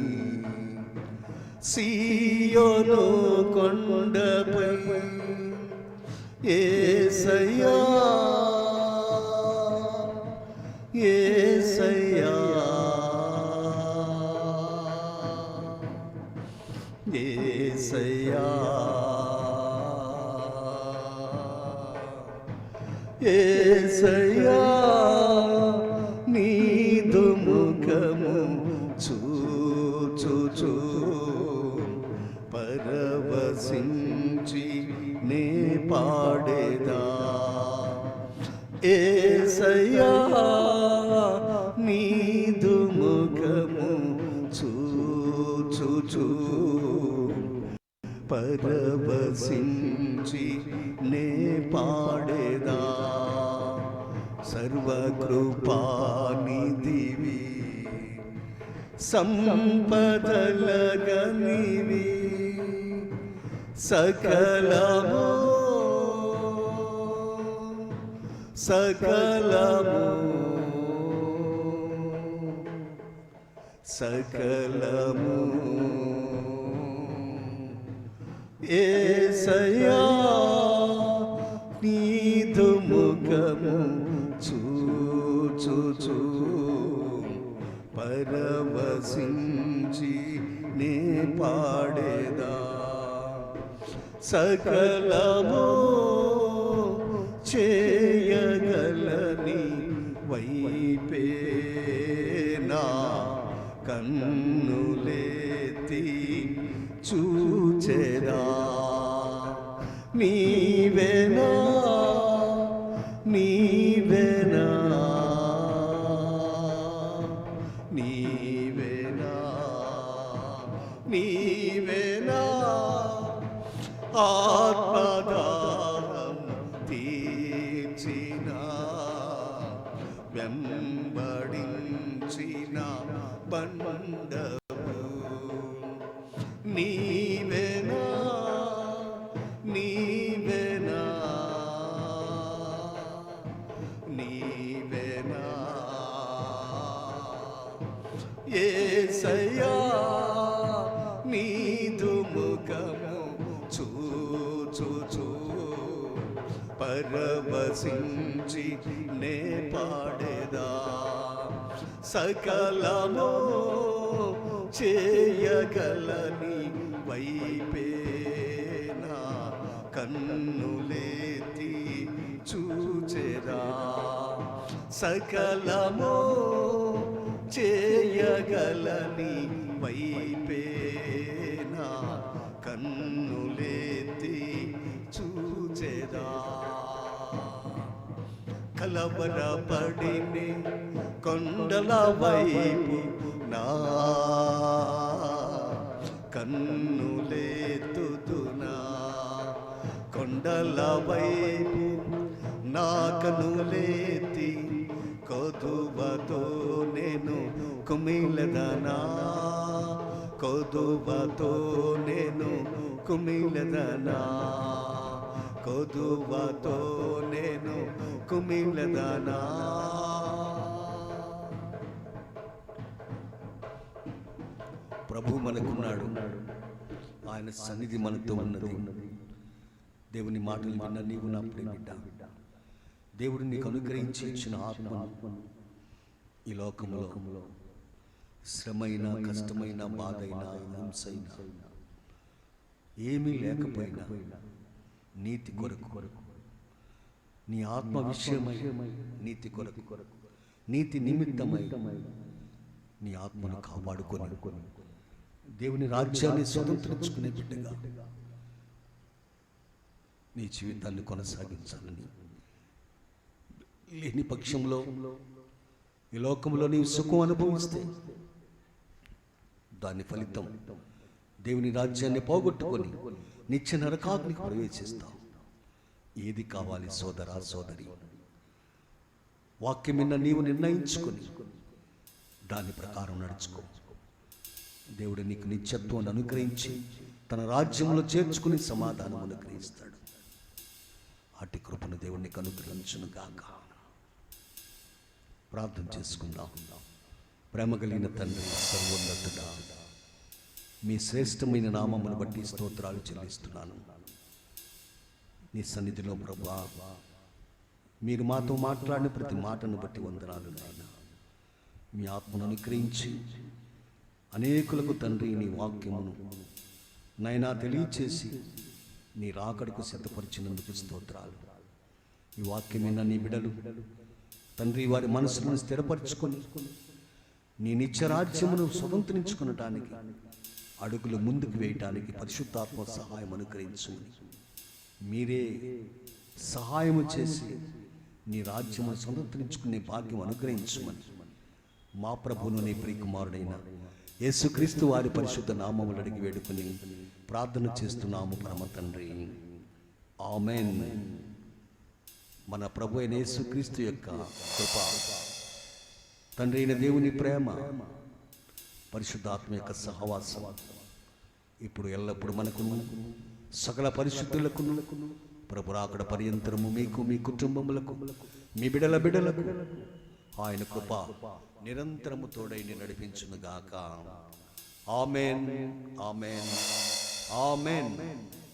సీయోను కొండపై యేసయ్యా యేసయ్యా యేసయ్యా యేసయ్యా నీదు ముఖము చూచుచు పరవశించి నే పాడేదా, యేసయ్యా నీదు ముఖము చూచుచు పరవశించి నే పాడేదా, సర్వకృపానిధివి సంపదలగనివి, సకలము సకలము సకలము యేసయ్యా నీదు ముఖము చూచుచు పరవశించి నే పాడేదా సకలము చేయగలని వైపేనా కన్నులేతి చూచెరా నీవేనా నీవేనా నీవేనా నీవేనా ఆత్మదాహం తీర్చిన వెంబడించిన బండవు నీవేనా నీవేనా నీవేనా యేసయ్యా నీదు ముఖము చూచుచు పరవశించి నే పాడేదా సకలము చేయగలని వైపేనా కన్నులేతి చూచెరా సకలము చేయగలని వైపేనా కన్నులేతి చూచెరా కలవరపడినే కొండల వైపు నా కన్నులేతుతునా కొండల వైపు నా కన్నులేతి కొదువతో నేను కుమిలదనా కొదువతో నేను కుమిలదనా కొదువతో నేను కుమిలదనా ప్రభు మనకున్నాడు, ఆయన సన్నిధి మనతో ఉన్నది. దేవుని మాటలు విన్న నీవు నా ప్రియ బిడ్డ, దేవుడు నీకు అనుగ్రహించి ఇచ్చిన ఆత్మను ఈ లోకంలో శ్రమైన, కష్టమైన, బాధైన, హింసైన ఏమీ లేకపోయినా నీతి కొరకు, నీ ఆత్మ విషయమై నీతి కొరకు, నీతి నిమిత్తమై నీ ఆత్మను కాపాడుకొని దేవుని రాజ్యాన్ని స్వతంత్రించుకునే బిడ్డగా నీ జీవితాన్ని కొనసాగించాలని, లేని పక్షంలో ఈ లోకంలో నీవు సుఖం అనుభవిస్తే దాని ఫలితం దేవుని రాజ్యాన్ని పోగొట్టుకొని నిత్య నరకాగ్నికి ప్రవేశిస్తావు. ఏది కావాలి సోదరా సోదరి? వాక్యం విన్న నీవు నిర్ణయించుకొని దాని ప్రకారం నడుచుకో. దేవుడు నీకు నిత్యత్వాన్ని అనుగ్రహించి తన రాజ్యంలో చేర్చుకుని సమాధానం అనుగ్రహిస్తాడు. అట్టి కృపను దేవుడు నీకు అనుగ్రహించును గాక. ప్రార్థన చేసుకుందాం. ప్రేమ కలిగిన తండ్రి, సర్వోన్నతుడా, మీ శ్రేష్టమైన నామమును బట్టి స్తోత్రాలు చెల్లిస్తున్నాను. నీ సన్నిధిలో ప్రభువా, మీరు మాతో మాట్లాడిన ప్రతి మాటను బట్టి వందనాలు నాయనా. మీ ఆత్మను అనుగ్రహించి అనేకులకు తండ్రి నీ వాక్యమును నైనా తెలియచేసి నీ రాకడకు సిద్ధపరిచినందుకు స్తోత్రాలు. ఈ వాక్యమైన నీ బిడలు తండ్రి వారి మనసులను స్థిరపరచుకొని నీ నిత్యరాజ్యమును స్వతంత్రించుకునటానికి అడుగులు ముందుకు వేయటానికి పరిశుద్ధాత్మ సహాయం అనుగ్రహించుమని, మీరే సహాయము చేసి నీ రాజ్యమును స్వతంత్రించుకునే భాగ్యం అనుగ్రహించుమని మా ప్రభువును నీ ప్రియకుమారుడైన యేసుక్రీస్తు వారి పరిశుద్ధ నామములు అడిగి వేడుకొని ప్రార్థన చేస్తున్నాము పరమ తండ్రి, ఆమేన్. మన ప్రభు అయిన యేసుక్రీస్తు యొక్క కృప, తండ్రి అయిన దేవుని ప్రేమ, పరిశుద్ధాత్మ యొక్క సహవాసం ఇప్పుడు ఎల్లప్పుడు మనకును సకల పరిశుద్ధులకును ప్రభు రాకడ పర్యంతరము మీకు, మీ కుటుంబములకు, మీ బిడల బిడలకు, ఆయన కృప నిరంతరము తోడై నడిపించునుగాక. Amen, amen, amen.